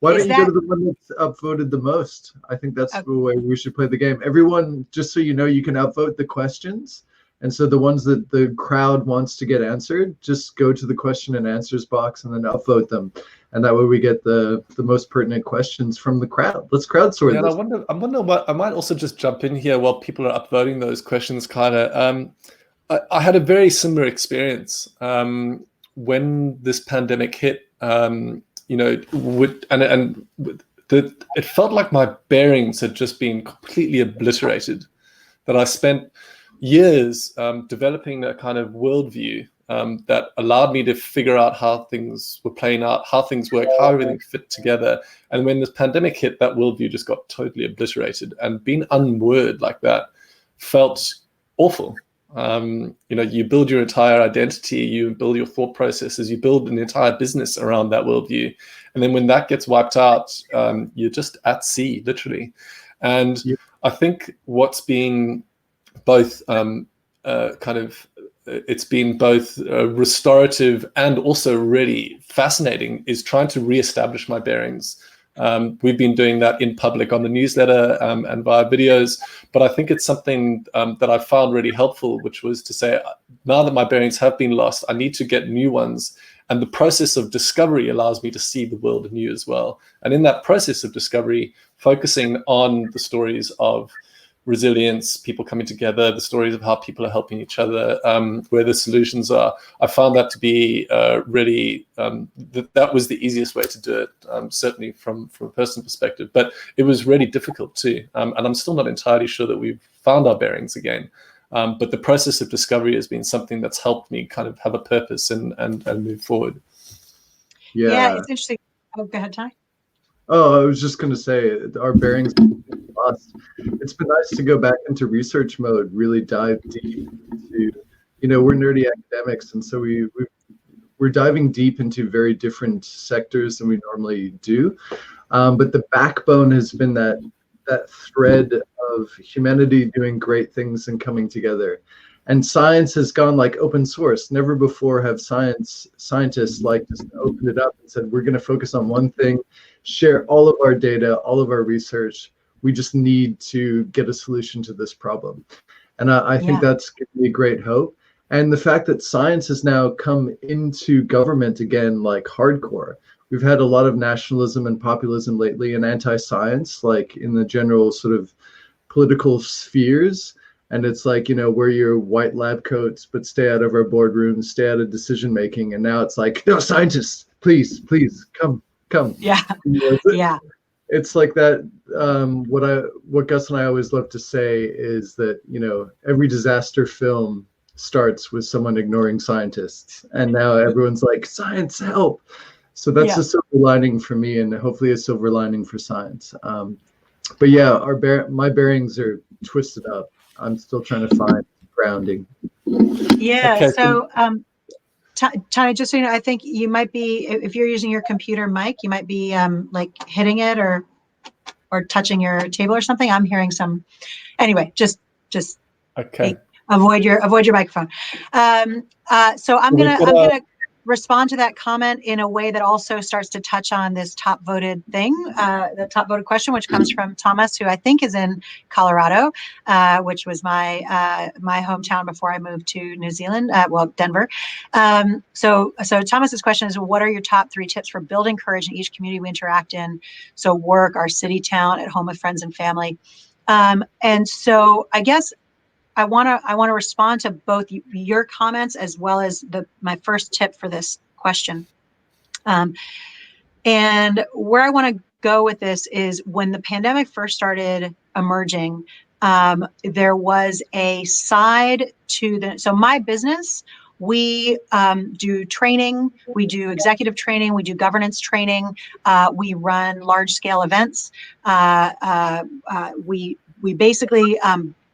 Speaker 2: Why don't you go to the one that's upvoted the most? I think that's the way we should play the game. Everyone, just so you know, you can upvote the questions. And so the ones that the crowd wants to get answered, just go to the question and answers box and then upvote them. And that way we get the most pertinent questions from the crowd. Let's crowdsource this.
Speaker 1: I wonder what, I might also just jump in here while people are upvoting those questions, Kaila. I had a very similar experience when this pandemic hit. It felt like my bearings had just been completely obliterated. That I spent years developing a kind of worldview that allowed me to figure out how things were playing out, how things work, how everything fit together. And when this pandemic hit, that worldview just got totally obliterated. And being unmoored like that felt awful. You build your entire identity, you build your thought processes, you build an entire business around that worldview. And then when that gets wiped out, you're just at sea, literally. And I think what's been both it's been both restorative and also really fascinating is trying to reestablish my bearings. We've been doing that in public on the newsletter and via videos, but I think it's something that I found really helpful, which was to say, now that my bearings have been lost, I need to get new ones. And the process of discovery allows me to see the world anew as well. And in that process of discovery, focusing on the stories of resilience, people coming together, the stories of how people are helping each other, where the solutions are. I found that to be really, that was the easiest way to do it, certainly from a personal perspective. But it was really difficult too. And I'm still not entirely sure that we've found our bearings again. But the process of discovery has been something that's helped me kind of have a purpose and move forward.
Speaker 3: Yeah, it's interesting. Oh, go ahead, Ty.
Speaker 2: Oh, I was just going to say our bearings lost. It's been nice to go back into research mode, really dive deep into, we're nerdy academics, and so we're diving deep into very different sectors than we normally do. But the backbone has been that thread of humanity doing great things and coming together. And science has gone like open source. Never before have scientists like just opened it up and said, we're going to focus on one thing, share all of our data, all of our research. We just need to get a solution to this problem. And I think that's given me great hope. And the fact that science has now come into government again, like hardcore. We've had a lot of nationalism and populism lately and anti-science, like in the general sort of political spheres. And it's like, wear your white lab coats, but stay out of our boardrooms, stay out of decision making. And now it's like, no, scientists, please, come.
Speaker 3: Yeah. Yeah.
Speaker 2: It's like that. What Gus and I always love to say is that, every disaster film starts with someone ignoring scientists. And now everyone's like, science, help. So that's a silver lining for me, and hopefully a silver lining for science. But yeah, my bearings are twisted up. I'm still trying to find grounding.
Speaker 3: Yeah.
Speaker 1: Okay.
Speaker 3: So, Tanya, just so you know, I think you might be, if you're using your computer mic, you might be like hitting it or touching your table or something. I'm hearing some. Anyway, just
Speaker 1: okay.
Speaker 3: Avoid your microphone. So I'm gonna respond to that comment in a way that also starts to touch on this top voted thing, the top voted question, which comes from Thomas, who I think is in Colorado, which was my hometown before I moved to New Zealand, Denver. So Thomas's question is, what are your top 3 tips for building courage in each community we interact in? So work, our city, town, at home with friends and family. And so I guess I want to respond to both your comments as well as my first tip for this question. And where I want to go with this is, when the pandemic first started emerging, there was a side to so my business, we do training, we do executive training, we do governance training, we run large scale events, we basically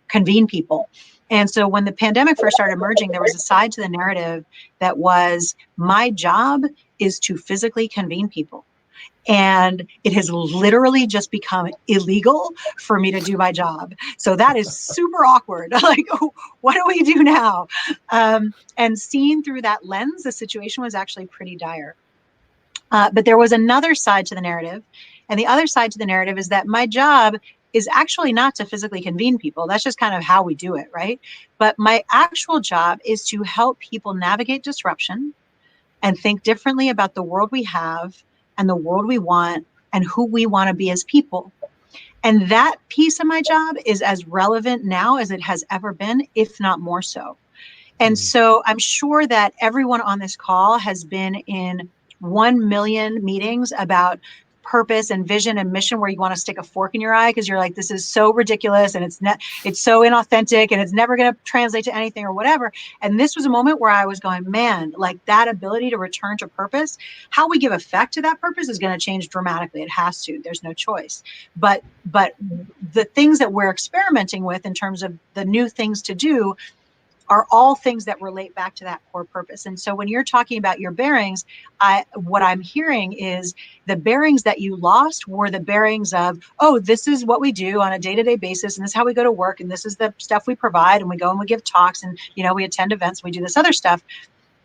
Speaker 3: convene people. And so when the pandemic first started emerging, there was a side to the narrative that was, my job is to physically convene people. And it has literally just become illegal for me to do my job. So that is super awkward. Like, oh, what do we do now? And seen through that lens, the situation was actually pretty dire. But there was another side to the narrative. And the other side to the narrative is that my job is actually not to physically convene people. That's just kind of how we do it, right? But my actual job is to help people navigate disruption and think differently about the world we have and the world we want and who we want to be as people. And that piece of my job is as relevant now as it has ever been, if not more so. And so I'm sure that everyone on this call has been in 1 million meetings about purpose and vision and mission where you want to stick a fork in your eye because you're like, this is so ridiculous and it's so inauthentic and it's never going to translate to anything or whatever. And this was a moment where I was going, man, like that ability to return to purpose, how we give effect to that purpose is going to change dramatically. It has to. There's no choice. But the things that we're experimenting with in terms of the new things to do are all things that relate back to that core purpose. And so when you're talking about your bearings, what I'm hearing is the bearings that you lost were the bearings of, oh, this is what we do on a day-to-day basis, and this is how we go to work, and this is the stuff we provide, and we go and we give talks, and we attend events, and we do this other stuff.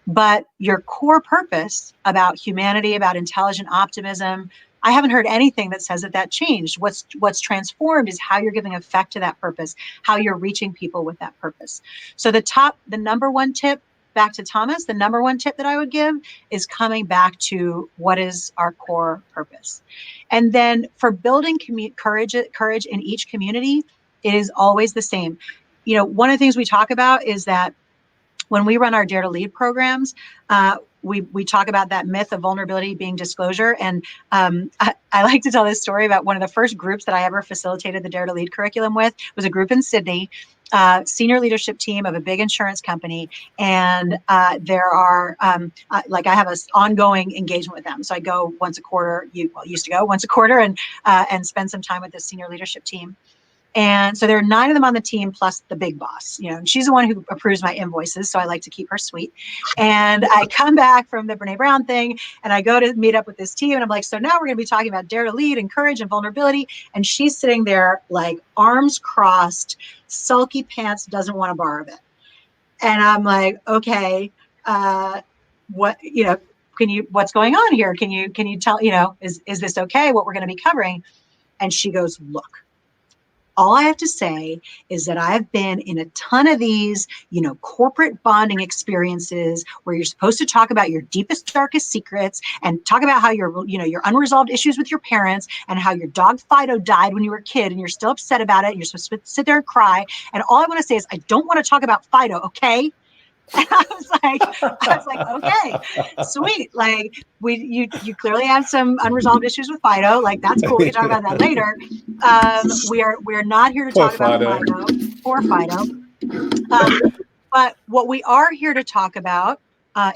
Speaker 3: But your core purpose about humanity, about intelligent optimism, I haven't heard anything that says that changed. What's transformed is how you're giving effect to that purpose, how you're reaching people with that purpose. So the number one tip, back to Thomas, the number one tip that I would give is coming back to what is our core purpose. And then for building courage in each community, it is always the same. One of the things we talk about is that when we run our Dare to Lead programs, we talk about that myth of vulnerability being disclosure. And I like to tell this story about one of the first groups that I ever facilitated the Dare to Lead curriculum with. It was a group in Sydney, senior leadership team of a big insurance company. And there are, I have an ongoing engagement with them. So I go once a quarter, used to go once a quarter and spend some time with the senior leadership team. And so there are 9 of them on the team plus the big boss, and she's the one who approves my invoices. So I like to keep her sweet. And I come back from the Brene Brown thing and I go to meet up with this team and I'm like, so now we're going to be talking about Dare to Lead and courage and vulnerability. And she's sitting there like arms crossed, sulky pants, doesn't want a bar of it. And I'm like, okay, what's going on here? Can you tell, is this okay? What we're going to be covering? And she goes, look. All I have to say is that I've been in a ton of these, corporate bonding experiences where you're supposed to talk about your deepest, darkest secrets and talk about how your unresolved issues with your parents and how your dog Fido died when you were a kid and you're still upset about it. And you're supposed to sit there and cry. And all I want to say is, I don't want to talk about Fido, okay? And I was like, okay, sweet. Like you clearly have some unresolved issues with Fido. Like that's cool. We can talk about that later. We're not here to talk about Fido or Fido. But what we are here to talk about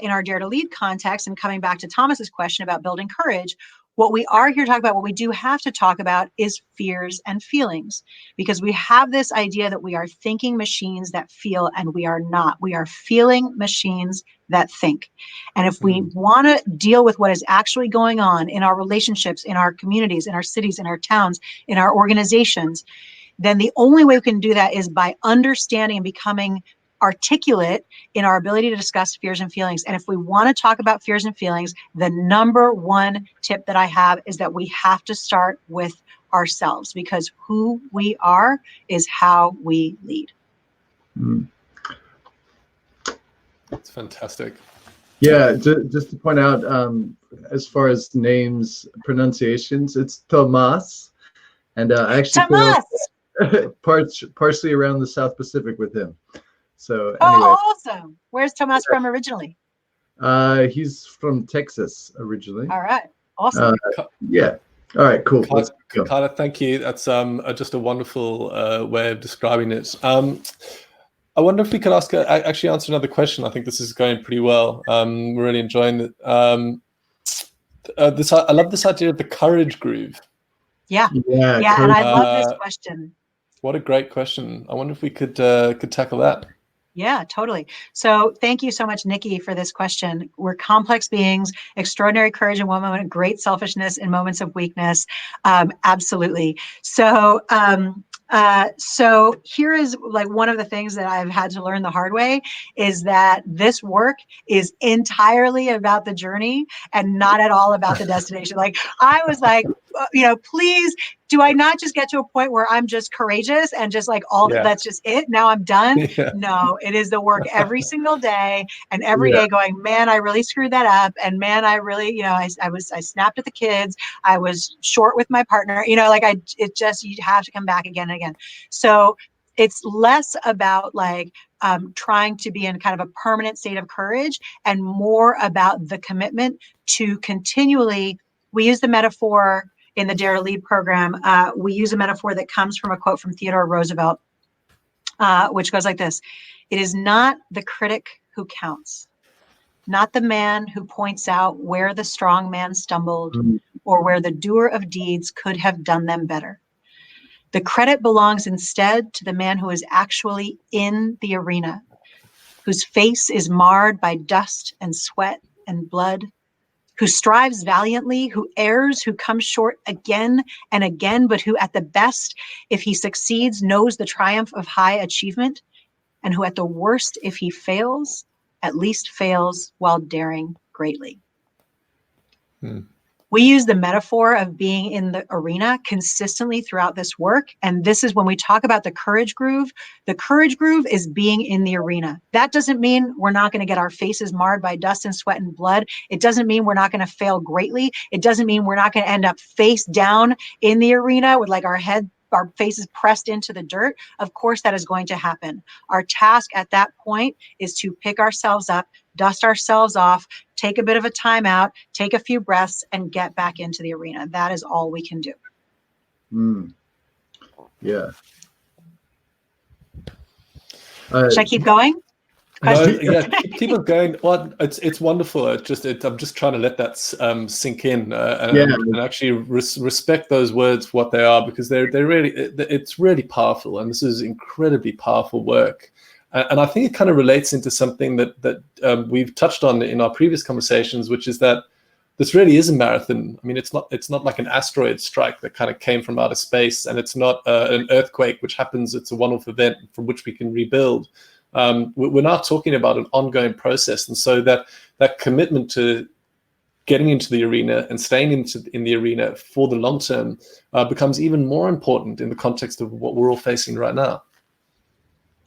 Speaker 3: in our Dare to Lead context, and coming back to Thomas's question about building courage, what we are here to talk about, what we do have to talk about is fears and feelings, because we have this idea that we are thinking machines that feel, and we are not. We are feeling machines that think. And if we want to deal with what is actually going on in our relationships, in our communities, in our cities, in our towns, in our organizations, then the only way we can do that is by understanding and becoming articulate in our ability to discuss fears and feelings. And if we want to talk about fears and feelings, the number one tip that I have is that we have to start with ourselves, because who we are is how we lead.
Speaker 1: That's fantastic.
Speaker 2: Yeah, just to point out, as far as names, pronunciations, it's Tomas. And I actually partially around the South Pacific with him. So anyway.
Speaker 3: Oh, awesome. Where's Tomas from originally?
Speaker 2: He's from Texas originally.
Speaker 3: All right. Awesome.
Speaker 2: Yeah. All right, cool. Let's go.
Speaker 1: Kaila, thank you. That's just a wonderful way of describing it. I wonder if we could actually answer another question. I think this is going pretty well. We're really enjoying it. I love this idea of the courage groove.
Speaker 3: Yeah. And I love this question.
Speaker 1: What a great question. I wonder if we could tackle that.
Speaker 3: Yeah, totally. So thank you so much, Nikki, for this question. We're complex beings, extraordinary courage in one moment, great selfishness in moments of weakness. Absolutely. So here is like one of the things that I've had to learn the hard way is that this work is entirely about the journey and not at all about the destination. Like I was like, please, do I not just get to a point where I'm just courageous and just like that's just it? Now I'm done.
Speaker 1: Yeah.
Speaker 3: No, it is the work every single day and every day going, man, I really screwed that up. And man, I really, I snapped at the kids. I was short with my partner, you have to come back again and again. So it's less about like trying to be in kind of a permanent state of courage and more about the commitment to continually, we use the metaphor in the Dare to Lead program, we use a metaphor that comes from a quote from Theodore Roosevelt, which goes like this. It is not the critic who counts, not the man who points out where the strong man stumbled or where the doer of deeds could have done them better. The credit belongs instead to the man who is actually in the arena, whose face is marred by dust and sweat and blood, who strives valiantly, who errs, who comes short again and again, but who at the best, if he succeeds, knows the triumph of high achievement, and who at the worst, if he fails, at least fails while daring greatly. We use the metaphor of being in the arena consistently throughout this work. And this is when we talk about the courage groove. The courage groove is being in the arena. That doesn't mean we're not going to get our faces marred by dust and sweat and blood. It doesn't mean we're not going to fail greatly. It doesn't mean we're not going to end up face down in the arena with like our faces pressed into the dirt. Of course, that is going to happen. Our task at that point is to pick ourselves up, dust ourselves off, take a bit of a time out, take a few breaths, and get back into the arena. That is all we can do.
Speaker 2: Yeah.
Speaker 3: Should I keep going?
Speaker 1: No, yeah, keep on going. Well, it's wonderful. I'm just trying to let that sink in and actually respect those words for what they are, because it's really powerful, and this is incredibly powerful work. And I think it kind of relates into something that we've touched on in our previous conversations, which is that this really is a marathon. I mean, it's not like an asteroid strike that kind of came from outer space, and it's not an earthquake which happens. It's a one-off event from which we can rebuild. We're now talking about an ongoing process, and so that commitment to getting into the arena and staying in the arena for the long term becomes even more important in the context of what we're all facing right now.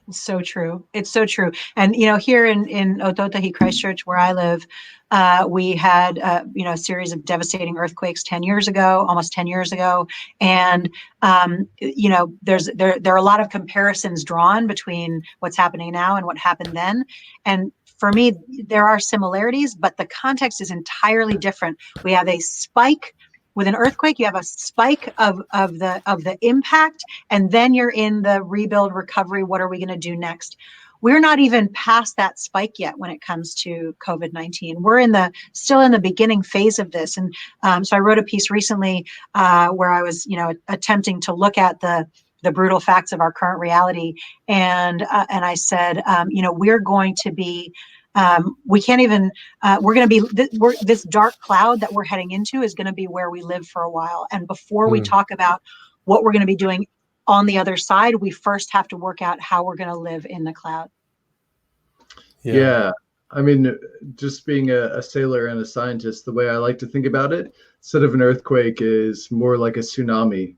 Speaker 3: So true. It's so true. And, here in Ototahi, Christchurch, where I live, we had, a series of devastating earthquakes almost 10 years ago. And, there are a lot of comparisons drawn between what's happening now and what happened then. And for me, there are similarities, but the context is entirely different. We have a spike. With an earthquake, you have a spike of the impact, and then you're in the rebuild recovery. What are we going to do next? We're not even past that spike yet when it comes to COVID-19. We're still in the beginning phase of this. And so I wrote a piece recently where I was, attempting to look at the brutal facts of our current reality. And I said, we're going to be we can't even, we're going to be, this dark cloud that we're heading into is going to be where we live for a while. And before we talk about what we're going to be doing on the other side, we first have to work out how we're going to live in the cloud.
Speaker 2: Yeah. I mean, just being a sailor and a scientist, the way I like to think about it, instead of an earthquake, is more like a tsunami.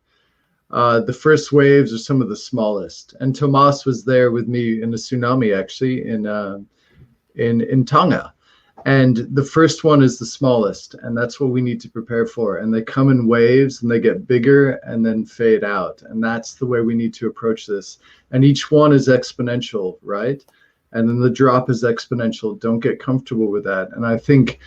Speaker 2: The first waves are some of the smallest. And Tomas was there with me in the tsunami, actually, in Tonga, and the first one is the smallest, and that's what we need to prepare for. And they come in waves, and they get bigger and then fade out, and that's the way we need to approach this. And each one is exponential, right? And then the drop is exponential. Don't get comfortable with that. And I think,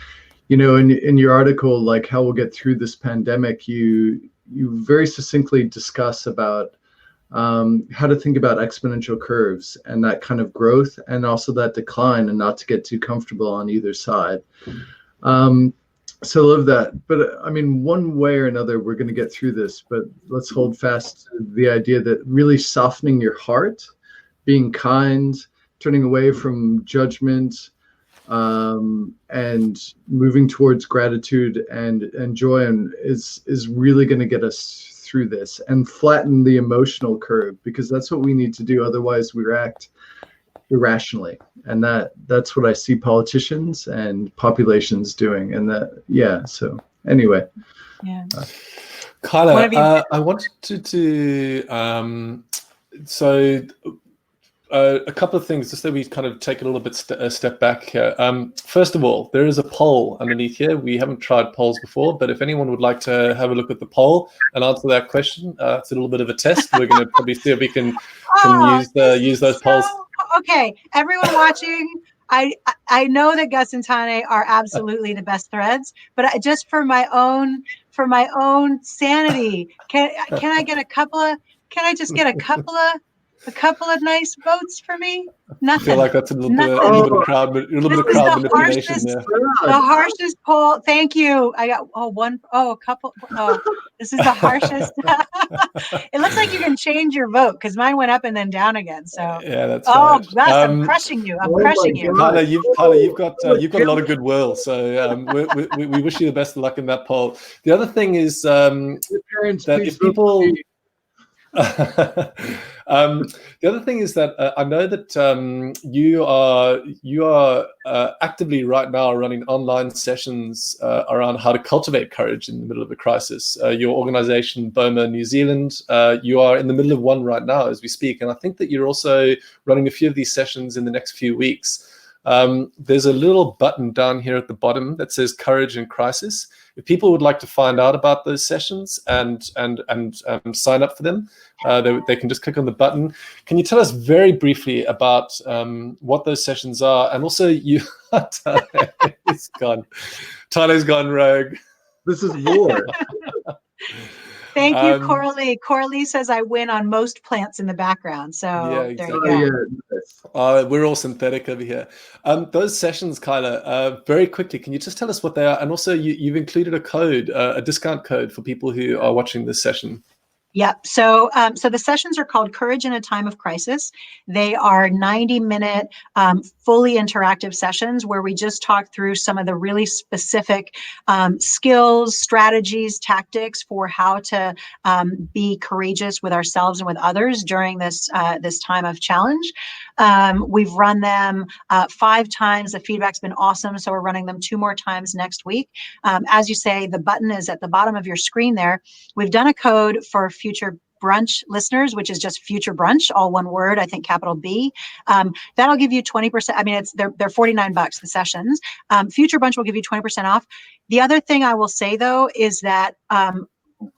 Speaker 2: in your article, like how we'll get through this pandemic, you very succinctly discuss about how to think about exponential curves and that kind of growth, and also that decline, and not to get too comfortable on either side. So I love that. But I mean, one way or another, we're going to get through this, but let's hold fast to the idea that really softening your heart, being kind, turning away from judgment, and moving towards gratitude and joy and is really going to get us through this and flatten the emotional curve, because that's what we need to do. Otherwise we react irrationally, and that's what I see politicians and populations doing. And so anyway.
Speaker 1: Kaila, I wanted to a couple of things, just so we kind of take a little bit a step back here. First of all, there is a poll underneath here. We haven't tried polls before, but if anyone would like to have a look at the poll and answer that question, it's a little bit of a test. We're going to probably see if we can use those polls.
Speaker 3: Okay, everyone watching, I know that Gus and Tane are absolutely the best threads, but just for my own sanity, can I get a couple of nice votes for me? Nothing.
Speaker 1: I feel like that's a little bit of crowd manipulation there.
Speaker 3: The harshest poll. Thank you. I got a couple. This is the harshest. It looks like you can change your vote because mine went up and then down again. So
Speaker 1: yeah, that's right.
Speaker 3: Gus, I'm crushing you.
Speaker 1: Kaila, you've got a lot of goodwill. So we wish you the best of luck in that poll. The other thing is that if people. The other thing is that I know that you are actively right now running online sessions around how to cultivate courage in the middle of a crisis. Your organization, Boma New Zealand, you are in the middle of one right now as we speak, and I think that you're also running a few of these sessions in the next few weeks. There's a little button down here at the bottom that says Courage in Crisis. If people would like to find out about those sessions and sign up for them, they can just click on the button. Can you tell us very briefly about what those sessions are? And also, Tane's gone rogue.
Speaker 2: This is war.
Speaker 3: Thank you, Coralie. Coralie says I win on most plants in the background. So
Speaker 1: yeah, exactly.
Speaker 3: There you
Speaker 2: go.
Speaker 1: We're all synthetic over here. Those sessions, Kaila, very quickly, can you just tell us what they are? And also, you've included a code, a discount code for people who are watching this session.
Speaker 3: Yep. So the sessions are called Courage in a Time of Crisis. They are 90-minute, fully interactive sessions where we just talk through some of the really specific skills, strategies, tactics for how to be courageous with ourselves and with others during this time of challenge. We've run them 5 times. The feedback's been awesome. So we're running them 2 more times next week. As you say, the button is at the bottom of your screen there. We've done a code for future Brunch listeners, which is just future Brunch, all one word, I think capital B. That'll give you 20%. I mean, they're $49, the sessions. Future Brunch will give you 20% off. The other thing I will say though, is that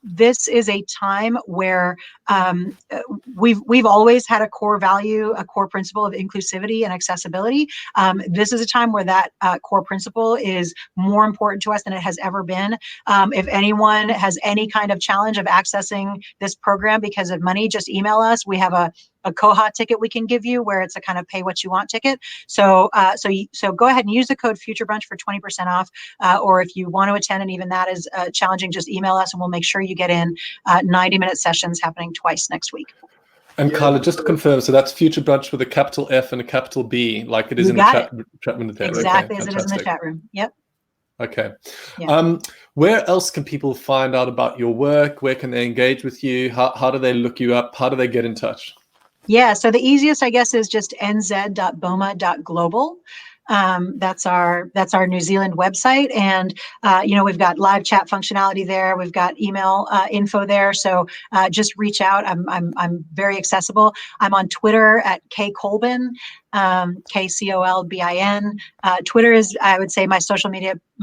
Speaker 3: this is a time where we've always had a core value, a core principle of inclusivity and accessibility. This is a time where that core principle is more important to us than it has ever been. If anyone has any kind of challenge of accessing this program because of money, just email us. We have a Koha ticket we can give you where it's a kind of pay what you want ticket. So go ahead and use the code Future Brunch for 20% off. Or if you want to attend and even that is challenging, just email us and we'll make sure you get in 90-minute sessions happening twice next week.
Speaker 1: And Kaila, just to confirm, so that's Future Brunch with a capital F and a capital B, like it is in the chat room there.
Speaker 3: Exactly,
Speaker 1: okay,
Speaker 3: as it is in the chat room. Yep.
Speaker 1: Okay.
Speaker 3: Yeah.
Speaker 1: Where else can people find out about your work? Where can they engage with you? How do they look you up? How do they get in touch?
Speaker 3: Yeah, so the easiest, I guess, is just nz.boma.global. That's our New Zealand website, and we've got live chat functionality there. We've got email info there, so just reach out. I'm very accessible. I'm on Twitter at kcolbin, KCOLBIN. Twitter is, I would say, my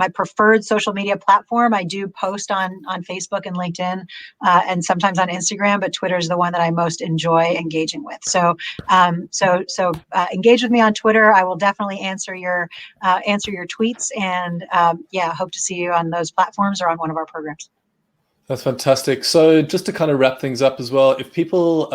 Speaker 3: preferred social media platform. I do post on Facebook and LinkedIn, and sometimes on Instagram, but Twitter is the one that I most enjoy engaging with. So engage with me on Twitter. I will definitely answer your tweets, and hope to see you on those platforms or on one of our programs.
Speaker 1: That's fantastic. So just to kind of wrap things up as well, if people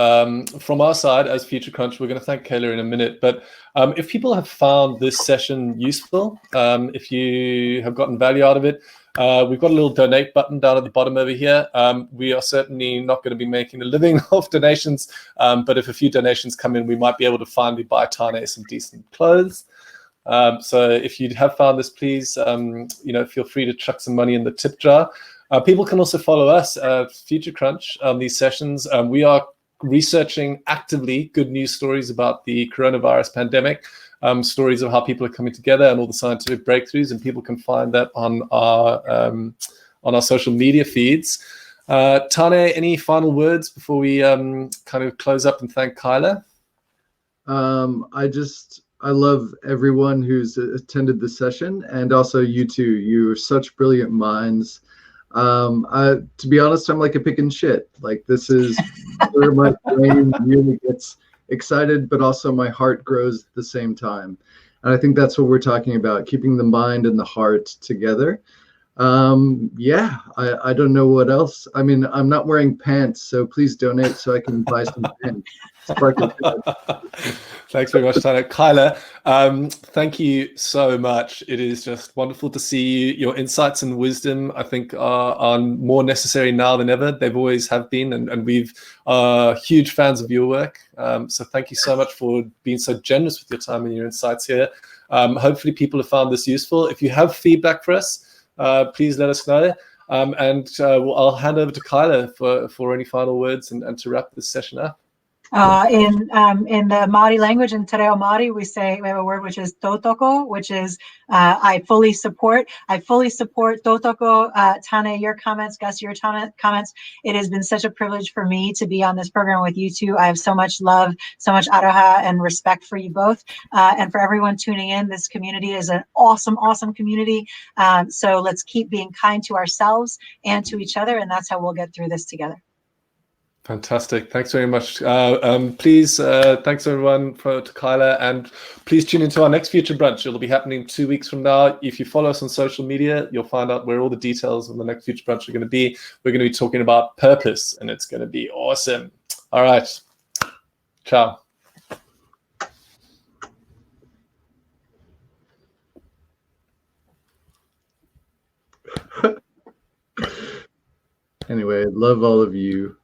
Speaker 1: from our side as Future Crunch, we're going to thank Kaila in a minute, but if people have found this session useful, if you have gotten value out of it, We've got a little donate button down at the bottom over here. We are certainly not going to be making a living off donations, but if a few donations come in, we might be able to finally buy Tane some decent clothes. So if you have found this, please, feel free to chuck some money in the tip jar. People can also follow us, Future Crunch, these sessions. We are researching actively good news stories about the coronavirus pandemic, stories of how people are coming together and all the scientific breakthroughs, and people can find that on our social media feeds. Tane, any final words before we kind of close up and thank Kaila?
Speaker 2: I love everyone who's attended the session, and also you two. You're such brilliant minds. To be honest, I'm like a pick and shit. Like, this is where my brain really gets excited, but also my heart grows at the same time. And I think that's what we're talking about, keeping the mind and the heart together. I don't know what else. I mean, I'm not wearing pants, so please donate so I can buy some pants.
Speaker 1: Thanks very much, Tane. Kaila, thank you so much. It is just wonderful to see you. Your insights and wisdom, I think, are more necessary now than ever. They've always have been, and we've huge fans of your work. So thank you so much for being so generous with your time and your insights here. Hopefully people have found this useful. If you have feedback for us, please let us know. I'll hand over to Kaila for any final words and to wrap this session up.
Speaker 3: In the Māori language, in Te Reo Māori, we have a word which is tautoko, which is I fully support. I fully support tautoko. Tane, your comments, Gus, your comments. It has been such a privilege for me to be on this program with you two. I have so much love, so much aroha and respect for you both. And for everyone tuning in, this community is an awesome, awesome community. So let's keep being kind to ourselves and to each other, and that's how we'll get through this together.
Speaker 1: Fantastic. Thanks very much. Please, thanks everyone to Kaila, and please tune into our next Future Brunch. It'll be happening 2 weeks from now. If you follow us on social media, you'll find out where all the details of the next Future Brunch are going to be. We're going to be talking about purpose, and it's going to be awesome. All right. Ciao.
Speaker 2: Anyway, love all of you.